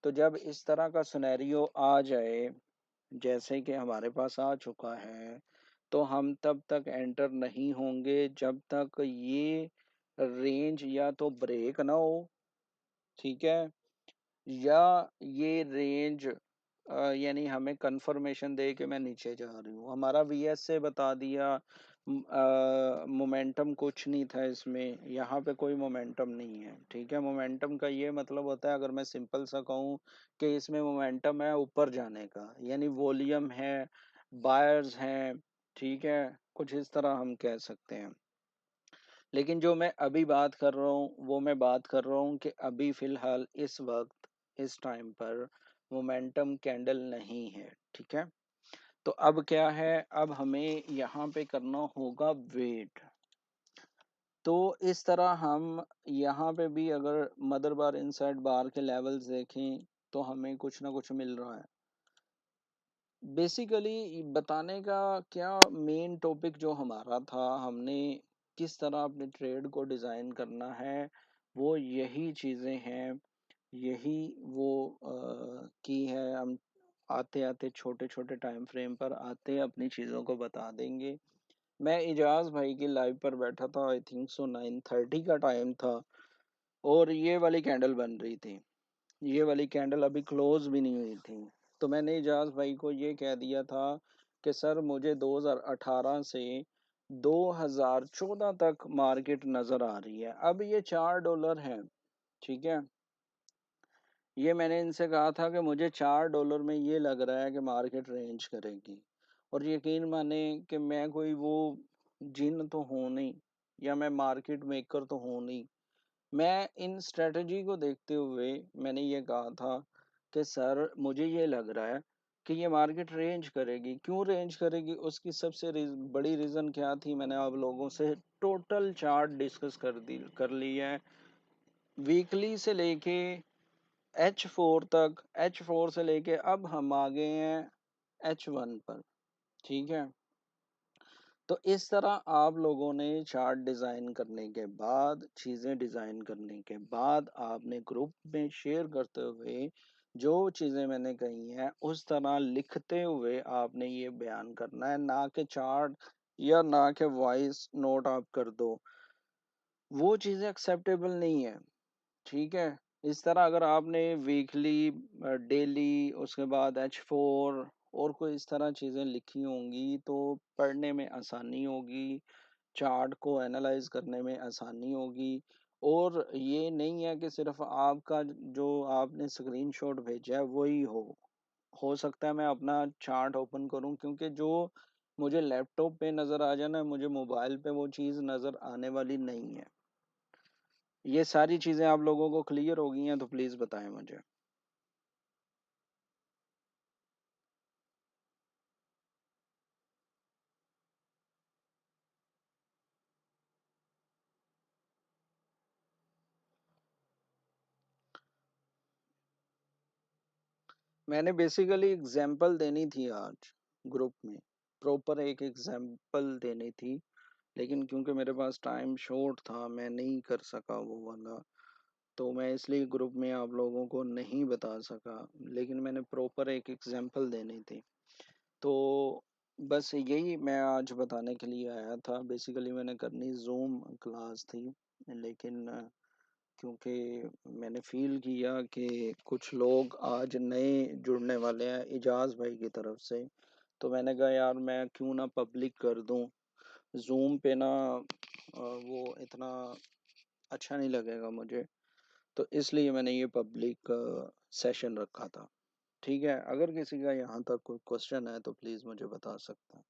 तो जब इस तरह का सिनेरियो आ जाए, जैसे कि हमारे पास आ चुका है, तो हम तब तक एंटर नहीं होंगे जब तक ये रेंज या तो ब्रेक ना हो, ठीक है, या ये रेंज यानी हमें कंफर्मेशन दे कि मैं नीचे जा रही हूँ। हमारा वीएस से बता दिया, मोमेंटम कुछ नहीं था इसमें, यहाँ पे कोई मोमेंटम नहीं है, ठीक है। मोमेंटम का ये मतलब होता है, अगर मैं सिंपल सा कहूँ कि इसमें मोमेंटम है ऊपर जाने का, यानी वॉल्यूम है, बायर्स हैं, ठीक है, कुछ इस तरह हम कह सकते हैं। लेकिन जो मैं अभी बात कर रहा हूँ वो मैं बात कर रहा हूँ कि अभी फिलहाल इस वक्त इस टाइम पर मोमेंटम कैंडल नहीं है, ठीक है। तो अब क्या है, अब हमें यहाँ पे करना होगा वेट। तो इस तरह हम यहाँ पे भी अगर मदर बार इनसाइड बार के लेवल्स देखें तो हमें कुछ ना कुछ मिल रहा है। बेसिकली बताने का क्या मेन टॉपिक जो हमारा था, हमने किस तरह अपने ट्रेड को डिज़ाइन करना है, वो यही चीज़ें हैं, यही वो की है। हम आते आते छोटे छोटे टाइम फ्रेम पर आते अपनी चीज़ों को बता देंगे। मैं इजाज भाई की लाइव पर बैठा था, आई थिंक सो 9:30 का टाइम था, और ये वाली कैंडल बन रही थी। ये वाली कैंडल अभी क्लोज भी नहीं हुई थी। तो मैंने इजाज भाई को ये कह दिया था कि सर मुझे 2018 से 2014 तक मार्केट नज़र आ रही है। अब ये $4 है, ठीक है। ये मैंने इनसे कहा था कि मुझे $4 में ये लग रहा है कि मार्केट रेंज करेगी। और यकीन माने कि मैं कोई वो जिन तो हूँ नहीं, या मैं मार्केट मेकर तो हूँ नहीं। मैं इन स्ट्रेटजी को देखते हुए मैंने ये कहा था कि सर मुझे ये लग रहा है कि ये मार्केट रेंज करेगी। क्यों रेंज करेगी, उसकी सबसे बड़ी रीज़न क्या थी, मैंने आप लोगों से टोटल चार्ट डिस्कस कर ली है, वीकली से लेके H4 तक, H4 से लेके अब हम आ गए हैं H1 पर, ठीक है। तो इस तरह आप लोगों ने चार्ट डिज़ाइन करने के बाद, चीज़ें डिज़ाइन करने के बाद, आपने ग्रुप में शेयर करते हुए जो चीज़ें मैंने कही हैं उस तरह लिखते हुए आपने ये बयान करना है, ना कि चार्ट या ना कि वॉइस नोट आप कर दो। वो चीज़ें एक्सेप्टेबल नहीं है, ठीक है। इस तरह अगर आपने वीकली, डेली, उसके बाद H4 और कोई इस तरह चीज़ें लिखी होंगी तो पढ़ने में आसानी होगी, चार्ट को एनालाइज करने में आसानी होगी। और ये नहीं है कि सिर्फ आपका जो आपने स्क्रीनशॉट भेजा है वही हो सकता है मैं अपना चार्ट ओपन करूं, क्योंकि जो मुझे लैपटॉप पे नज़र आ जाना, मुझे मोबाइल पे वो चीज़ नज़र आने वाली नहीं है। ये सारी चीज़ें आप लोगों को क्लियर हो गई हैं तो प्लीज़ बताएं मुझे। मैंने बेसिकली एग्जांपल देनी थी आज ग्रुप में, प्रॉपर एक एग्जांपल देनी थी, लेकिन क्योंकि मेरे पास टाइम शॉर्ट था मैं नहीं कर सका वो वाला। तो मैं इसलिए ग्रुप में आप लोगों को नहीं बता सका, लेकिन मैंने प्रॉपर एक एग्जांपल देनी थी। तो बस यही मैं आज बताने के लिए आया था। बेसिकली मैंने करनी जूम क्लास थी, लेकिन क्योंकि मैंने फील किया कि कुछ लोग आज नए जुड़ने वाले हैं इजाज़ भाई की तरफ से, तो मैंने कहा यार मैं क्यों ना पब्लिक कर दूं। जूम पे ना वो इतना अच्छा नहीं लगेगा मुझे, तो इसलिए मैंने ये पब्लिक सेशन रखा था, ठीक है। अगर किसी का यहाँ तक कोई क्वेश्चन है तो प्लीज़ मुझे बता सकता है।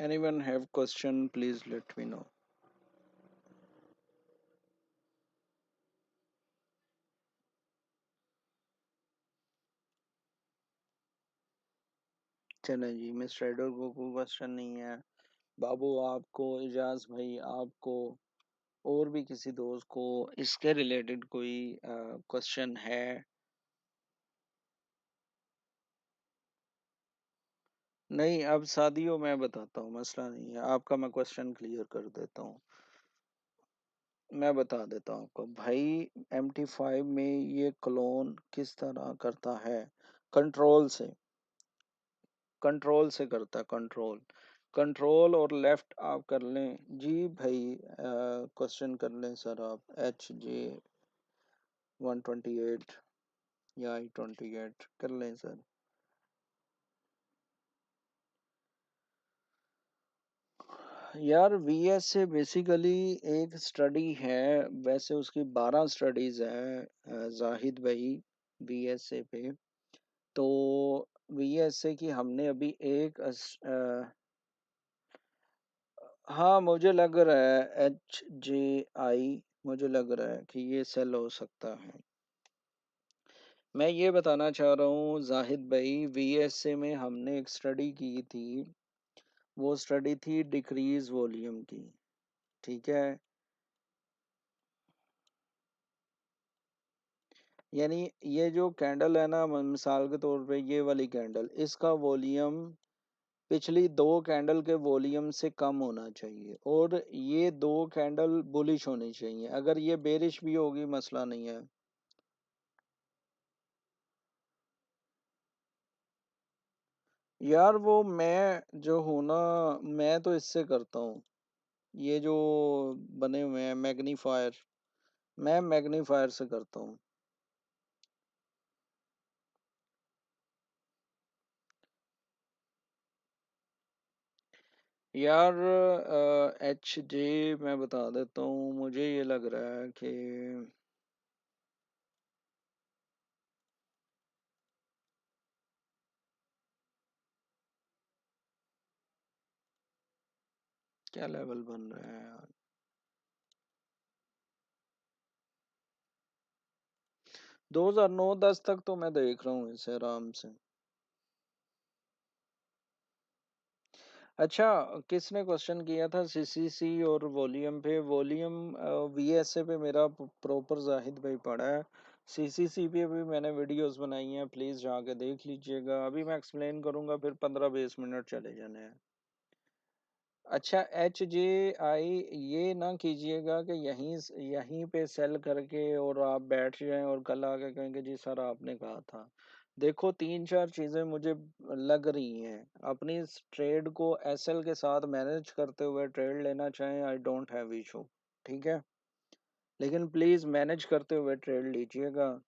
Anyone have question? Please let me know. चलें जी, मिस राइडर को कोई क्वेश्चन नहीं है। बाबू आपको, इजाज भाई आपको, और भी किसी दोस्त को इसके रिलेटेड कोई क्वेश्चन है? नहीं, अब शादियों मैं बताता हूँ, मसला नहीं है, आपका मैं क्वेश्चन क्लियर कर देता हूँ। मैं बता देता हूँ आपको भाई, MT5 में ये क्लोन किस तरह करता है? कंट्रोल से, कंट्रोल से करता है, कंट्रोल, कंट्रोल और लेफ्ट आप कर लें जी भाई। क्वेश्चन कर लें सर आप, HJ128 या I28 कर लें सर। यार VS से बेसिकली एक स्टडी है, वैसे उसकी 12 स्टडीज हैं जाहिद भाई, VS पे। तो VS की हमने अभी एक हाँ मुझे लग रहा है HJI, मुझे लग रहा है कि ये सेल हो सकता है। मैं ये बताना चाह रहा हूँ जाहिद भाई, VS में हमने एक स्टडी की थी, वो स्टडी थी डिक्रीज वॉल्यूम की, ठीक है। यानी ये जो कैंडल है ना, मिसाल के तौर पे ये वाली कैंडल, इसका वॉल्यूम पिछली दो कैंडल के वॉल्यूम से कम होना चाहिए, और ये दो कैंडल बुलिश होनी चाहिए। अगर ये बेरिश भी होगी मसला नहीं है। यार वो मैं जो हूँ ना, मैं तो इससे करता हूँ, ये जो बने हुए हैं मैग्नीफायर, मैं मैग्नीफायर से करता हूँ। यार HJ मैं बता देता हूँ, मुझे ये लग रहा है कि क्या लेवल बन रहा है यार, 2009-10 तक तो मैं देख रहा हूँ इसे आराम से। अच्छा, किसने क्वेश्चन किया था CCC और वॉल्यूम पे? वॉल्यूम VSA पे मेरा प्रॉपर जाहिद भाई पढ़ा है। CCC पे भी मैंने वीडियोस बनाई हैं, प्लीज जाके देख लीजिएगा। अभी मैं एक्सप्लेन करूंगा, फिर 15-20 मिनट चले जाने हैं। अच्छा, HJI ये ना कीजिएगा कि यहीं यहीं पे सेल करके और आप बैठ जाएं और कल आके कहेंगे जी सर आपने कहा था। देखो, तीन चार चीजें मुझे लग रही हैं, अपनी इस ट्रेड को SL के साथ मैनेज करते हुए ट्रेड लेना चाहें, आई डोंट हैव इशू, ठीक है, लेकिन प्लीज मैनेज करते हुए ट्रेड लीजिएगा।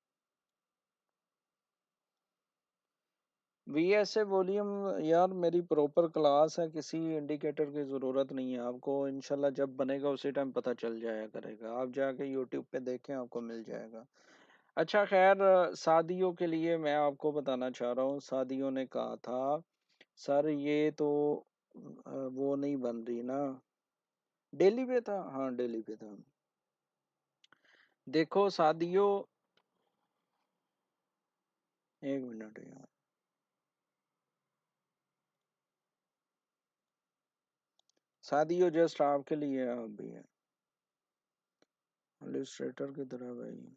VSA वॉल्यूम, यार मेरी प्रॉपर क्लास है, किसी इंडिकेटर की ज़रूरत नहीं है आपको, इंशाल्लाह जब बनेगा उसी टाइम पता चल जाया करेगा, आप जाके यूट्यूब पे देखें आपको मिल जाएगा। अच्छा खैर, शादियों के लिए मैं आपको बताना चाह रहा हूँ, शादियों ने कहा था सर ये तो वो नहीं बन रही ना। डेली पे था, हाँ डेली पे था। देखो शादियों, एक मिनट यार, शादियों जस्ट आपके लिए है अभी है, इलस्ट्रेटर की तरह भाई।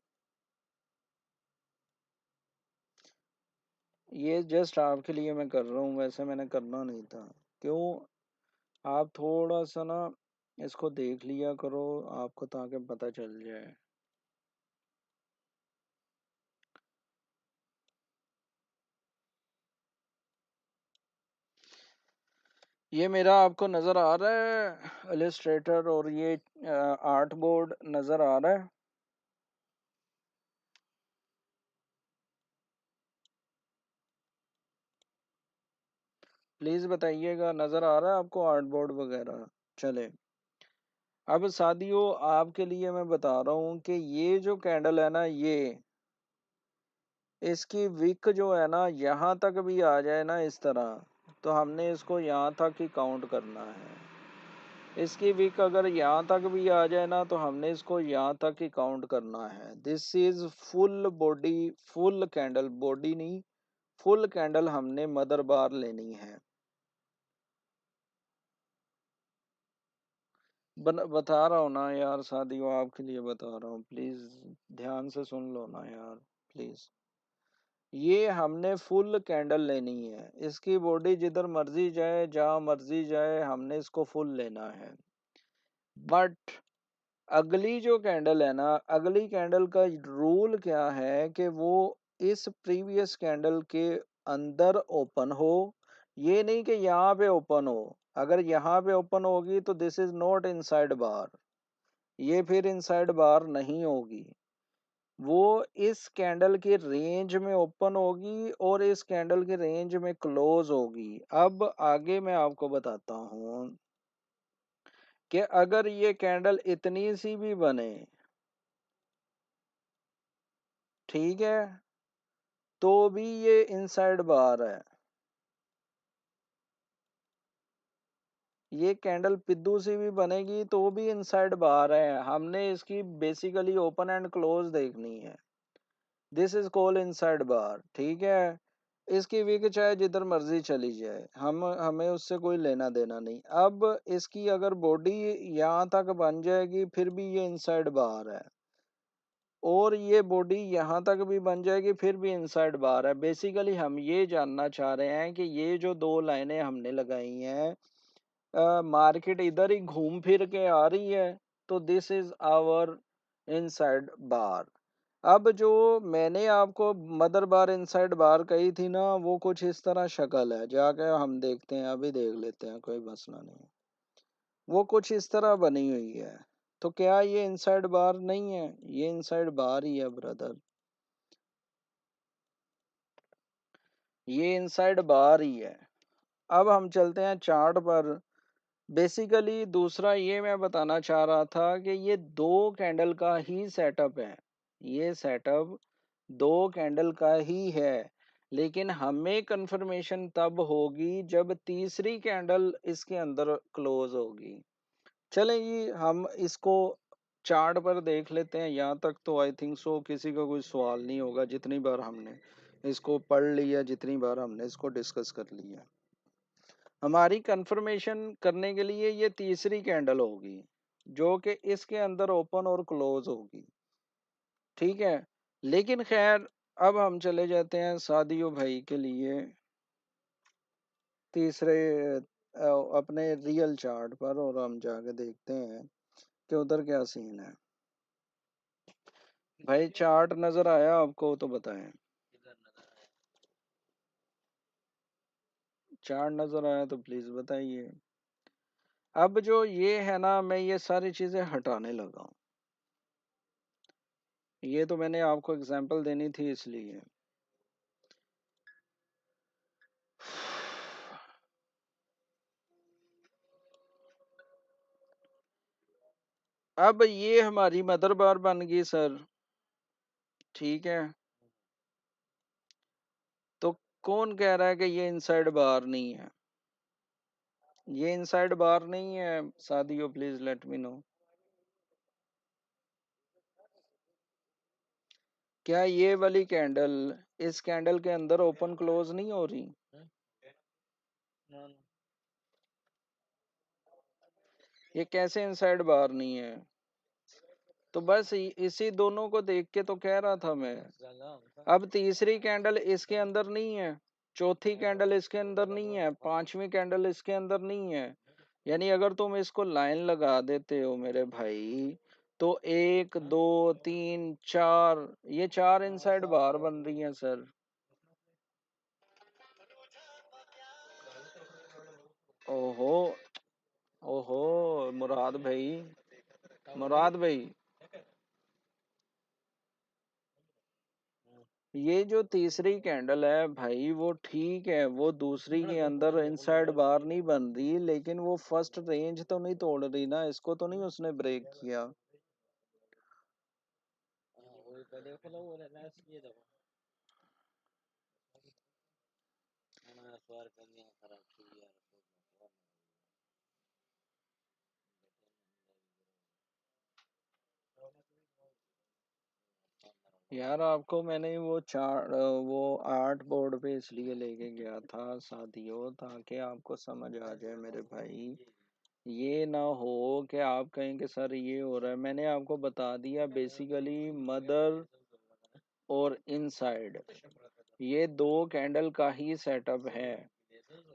ये जस्ट आपके लिए मैं कर रहा हूँ, वैसे मैंने करना नहीं था। क्यों? आप थोड़ा सा ना इसको देख लिया करो, आपको ताकि पता चल जाए। ये मेरा आपको नज़र आ रहा है इलस्ट्रेटर, और ये आर्ट बोर्ड नज़र आ रहा है? प्लीज़ बताइएगा, नज़र आ रहा है आपको आर्ट बोर्ड वगैरह? चले, अब शादियों आपके लिए मैं बता रहा हूँ कि ये जो कैंडल है ना, ये इसकी विक जो है ना, यहाँ तक भी आ जाए ना इस तरह, तो हमने इसको यहाँ तक ही काउंट करना है। इसकी विक अगर यहाँ तक भी आ जाए ना तो हमने इसको यहाँ तक ही काउंट करना है। This is full body, full candle, body नहीं, फुल कैंडल हमने मदर बार लेनी है। बता रहा हूँ ना यार साथियों, आपके लिए बता रहा हूँ, प्लीज ध्यान से सुन लो ना यार प्लीज। ये हमने फुल कैंडल लेनी है, इसकी बॉडी जिधर मर्जी जाए, जहां मर्जी जाए, हमने इसको फुल लेना है। बट अगली जो कैंडल है ना, अगली कैंडल का रूल क्या है कि वो इस प्रीवियस कैंडल के अंदर ओपन हो। ये नहीं कि यहाँ पे ओपन हो। अगर यहाँ पे ओपन होगी तो दिस इज नॉट इनसाइड बार, ये फिर इनसाइड बार नहीं होगी। वो इस कैंडल के रेंज में ओपन होगी और इस कैंडल के रेंज में क्लोज होगी। अब आगे मैं आपको बताता हूं कि अगर ये कैंडल इतनी सी भी बने, ठीक है, तो भी ये इनसाइड बार है। ये कैंडल पिद्दू सी भी बनेगी तो भी इनसाइड बार है। हमने इसकी बेसिकली ओपन एंड क्लोज देखनी है। दिस इज कॉल्ड इनसाइड बार, ठीक है। इसकी विक चाहे जिधर मर्जी चली जाए, हमें उससे कोई लेना देना नहीं। अब इसकी अगर बॉडी यहाँ तक बन जाएगी फिर भी ये इनसाइड बार है, और ये बॉडी यहाँ तक भी बन जाएगी फिर भी इनसाइड बार है। बेसिकली हम ये जानना चाह रहे हैं कि ये जो दो लाइनें हमने लगाई हैं, मार्केट इधर ही घूम फिर के आ रही है, तो दिस इज आवर इनसाइड बार। अब जो मैंने आपको मदर बार इनसाइड बार कही थी ना, वो कुछ इस तरह शक्ल है, जाके हम देखते हैं, अभी देख लेते हैं, कोई मसला नहीं। वो कुछ इस तरह बनी हुई है। तो क्या ये इनसाइड बार नहीं है? ये इनसाइड बार ही है ब्रदर, ये इनसाइड बार ही है। अब हम चलते हैं चार्ट पर। बेसिकली दूसरा ये मैं बताना चाह रहा था कि ये दो कैंडल का ही सेटअप है। ये सेटअप दो कैंडल का ही है, लेकिन हमें कंफर्मेशन तब होगी जब तीसरी कैंडल इसके अंदर क्लोज होगी। चलें जी, हम इसको चार्ट पर देख लेते हैं। यहाँ तक तो आई थिंक सो किसी का कोई सवाल नहीं होगा, जितनी बार हमने इसको पढ़ लिया, जितनी बार हमने इसको डिस्कस कर लिया। हमारी कंफर्मेशन करने के लिए ये तीसरी कैंडल होगी जो कि इसके अंदर ओपन और क्लोज होगी, ठीक है। लेकिन खैर, अब हम चले जाते हैं सादियों भाई के लिए तीसरे अपने रियल चार्ट पर, और हम जाके देखते हैं कि उधर क्या सीन है। भाई चार्ट नजर आया आपको तो बताएं। चार्ट नजर आया तो प्लीज बताइए। अब जो ये है ना, मैं ये सारी चीजें हटाने लगा हूं। ये तो मैंने आपको एग्जांपल देनी थी इसलिए। अब ये हमारी मदर बार बन गई सर, ठीक है। तो कौन कह रहा है कि ये इनसाइड बार नहीं है? ये इनसाइड बार नहीं है Sadio, please let me know. क्या ये वाली कैंडल इस कैंडल के अंदर ओपन क्लोज नहीं हो रही? ये कैसे इनसाइड बार नहीं है? तो बस इसी दोनों को देख के तो कह रहा था मैं। अब तीसरी कैंडल इसके अंदर नहीं है, चौथी कैंडल इसके अंदर नहीं है, पांचवी कैंडल इसके अंदर नहीं है। यानी अगर तुम इसको लाइन लगा देते हो मेरे भाई, तो एक दो तीन चार, ये चार इनसाइड बार बन रही हैं सर। ओहो, ओहो, मुराद भाई, मुराद भाई, ये जो तीसरी कैंडल है भाई, वो ठीक है, वो दूसरी के अंदर इनसाइड बार नहीं बन रही, लेकिन वो फर्स्ट रेंज तो नहीं तोड़ रही ना, इसको तो नहीं उसने ब्रेक किया। यार आपको मैंने वो आर्ट बोर्ड पे इसलिए लेके गया था शादियों, ताकि आपको समझ आ जाए मेरे भाई। ये ना हो कि आप कहें कि सर ये हो रहा है। मैंने आपको बता दिया बेसिकली मदर और इनसाइड ये दो कैंडल का ही सेटअप है।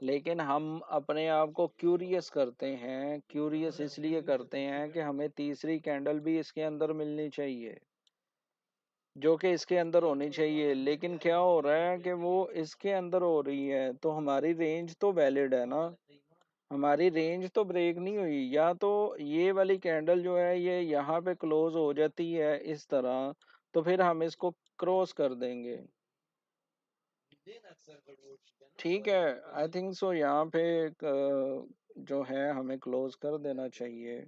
लेकिन हम अपने आप को क्यूरियस करते हैं, क्यूरियस इसलिए करते हैं कि हमें तीसरी कैंडल भी इसके अंदर मिलनी चाहिए, जो कि इसके अंदर होनी चाहिए। लेकिन क्या हो रहा है कि वो इसके अंदर हो रही है, तो हमारी रेंज तो वैलिड है ना, हमारी रेंज तो ब्रेक नहीं हुई। या तो ये वाली कैंडल जो है ये यहाँ पे क्लोज हो जाती है इस तरह, तो फिर हम इसको क्रॉस कर देंगे। ठीक है, आई थिंक सो यहाँ पे जो है हमें क्लोज कर देना चाहिए।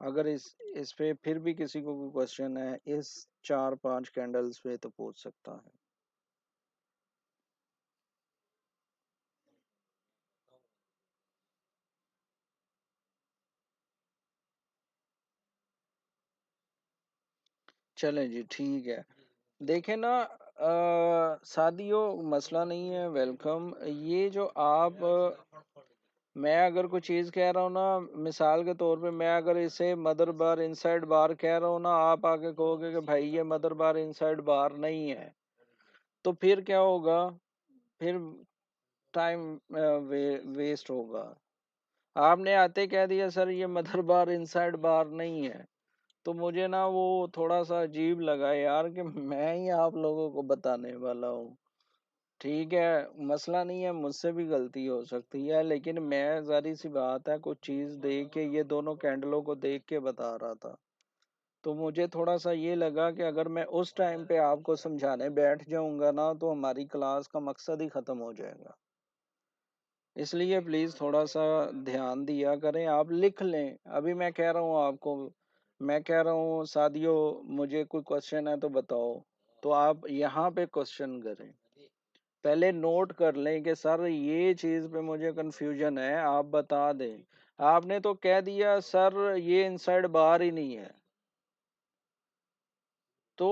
अगर इस पे फिर भी किसी को कोई क्वेश्चन है इस 4-5 कैंडल्स पे, तो पूछ सकता है। चलें जी, ठीक है। देखें ना, शादियों मसला नहीं है, वेलकम। ये जो आप मैं अगर कोई चीज़ कह रहा हूँ ना, मिसाल के तौर पे मैं अगर इसे मदर बार इनसाइड बार कह रहा हूँ ना, आप आके कहोगे कि भाई ये मदर बार इनसाइड बार नहीं है, तो फिर क्या होगा? फिर टाइम वेस्ट होगा। आपने आते कह दिया सर ये मदर बार इनसाइड बार नहीं है, तो मुझे ना वो थोड़ा सा अजीब लगा यार कि मैं ही आप लोगों को बताने वाला हूँ। ठीक है, मसला नहीं है, मुझसे भी गलती हो सकती है, लेकिन मैं जारी सी बात है कुछ चीज़ देख के, ये दोनों कैंडलों को देख के बता रहा था। तो मुझे थोड़ा सा ये लगा कि अगर मैं उस टाइम पे आपको समझाने बैठ जाऊंगा ना, तो हमारी क्लास का मकसद ही खत्म हो जाएगा। इसलिए प्लीज थोड़ा सा ध्यान दिया करें, आप लिख लें। अभी मैं कह रहा हूँ आपको, मैं कह रहा हूँ सादियो मुझे कोई क्वेश्चन है तो बताओ, तो आप यहाँ पे क्वेश्चन करें। पहले नोट कर लें कि सर ये चीज पे मुझे कंफ्यूजन है, आप बता दें। आपने तो कह दिया सर ये इनसाइड बार ही नहीं है, तो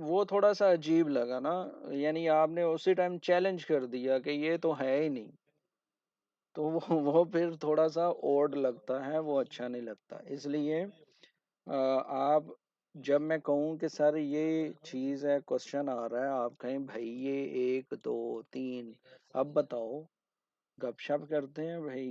वो थोड़ा सा अजीब लगा ना। यानी आपने उसी टाइम चैलेंज कर दिया कि ये तो है ही नहीं, तो वो फिर थोड़ा सा ओड लगता है, वो अच्छा नहीं लगता। इसलिए आप जब मैं कहूँ कि सर ये चीज़ है, क्वेश्चन आ रहा है, आप कहें भाई ये 1 2 3, अब बताओ। गपशप करते हैं भाई।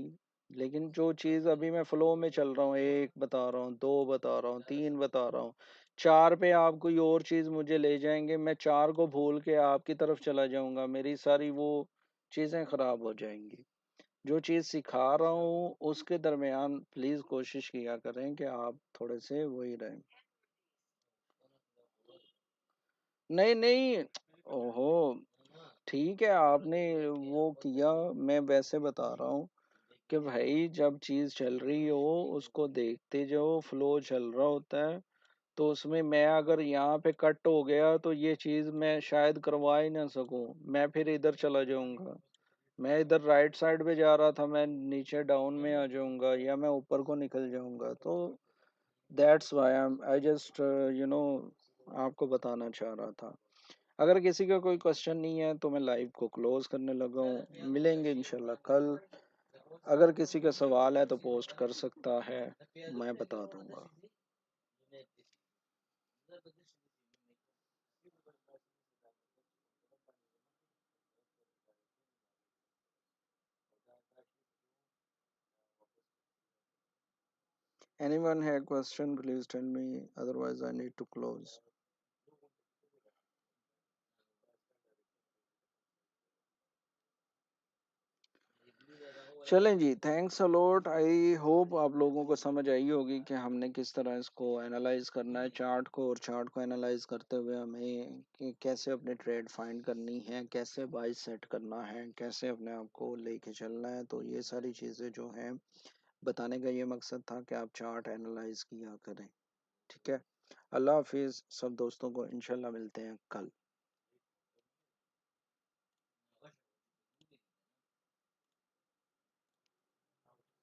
लेकिन जो चीज़ अभी मैं फ्लो में चल रहा हूँ, 1 बता रहा हूँ, 2 बता रहा हूँ, 3 बता रहा हूँ, 4 पे आप कोई और चीज़ मुझे ले जाएंगे, मैं 4 को भूल के आपकी तरफ चला जाऊंगा, मेरी सारी वो चीज़ें खराब हो जाएंगी। जो चीज़ सिखा रहा हूँ उसके दरमियान प्लीज़ कोशिश किया करें कि आप थोड़े से वही रहें। नहीं नहीं, ओहो, ठीक है, आपने वो किया। मैं वैसे बता रहा हूँ कि भाई जब चीज़ चल रही हो उसको देखते जाओ, फ्लो चल रहा होता है, तो उसमें मैं अगर यहाँ पे कट हो गया तो ये चीज़ मैं शायद करवा ही ना सकूं, मैं फिर इधर चला जाऊंगा। मैं इधर राइट साइड पे जा रहा था, मैं नीचे डाउन में आ जाऊंगा, या मैं ऊपर को निकल जाऊंगा। तो दैट्स व्हाई आई जस्ट आपको बताना चाह रहा था। अगर किसी का कोई क्वेश्चन नहीं है तो मैं लाइव को क्लोज करने लगा हूँ, मिलेंगे इंशाल्लाह कल। अगर किसी का सवाल है तो पोस्ट कर सकता है, मैं बता दूंगा। Anyone had question, please tell me, otherwise I need to close. चलें जी, thanks a lot. I hope आप लोगों को समझ आई होगी कि हमने किस तरह इसको एनालाइज करना है चार्ट को, और चार्ट को एनालाइज करते हुए हमें कि कैसे अपने ट्रेड फाइंड करनी है, कैसे बाई सेट करना है, कैसे अपने आप को लेके चलना है। तो ये सारी चीज़ें जो हैं बताने का ये मकसद था कि आप चार्ट एनालाइज किया करें। ठीक है, अल्लाह हाफिज़ सब दोस्तों को, इंशाल्लाह मिलते हैं कल।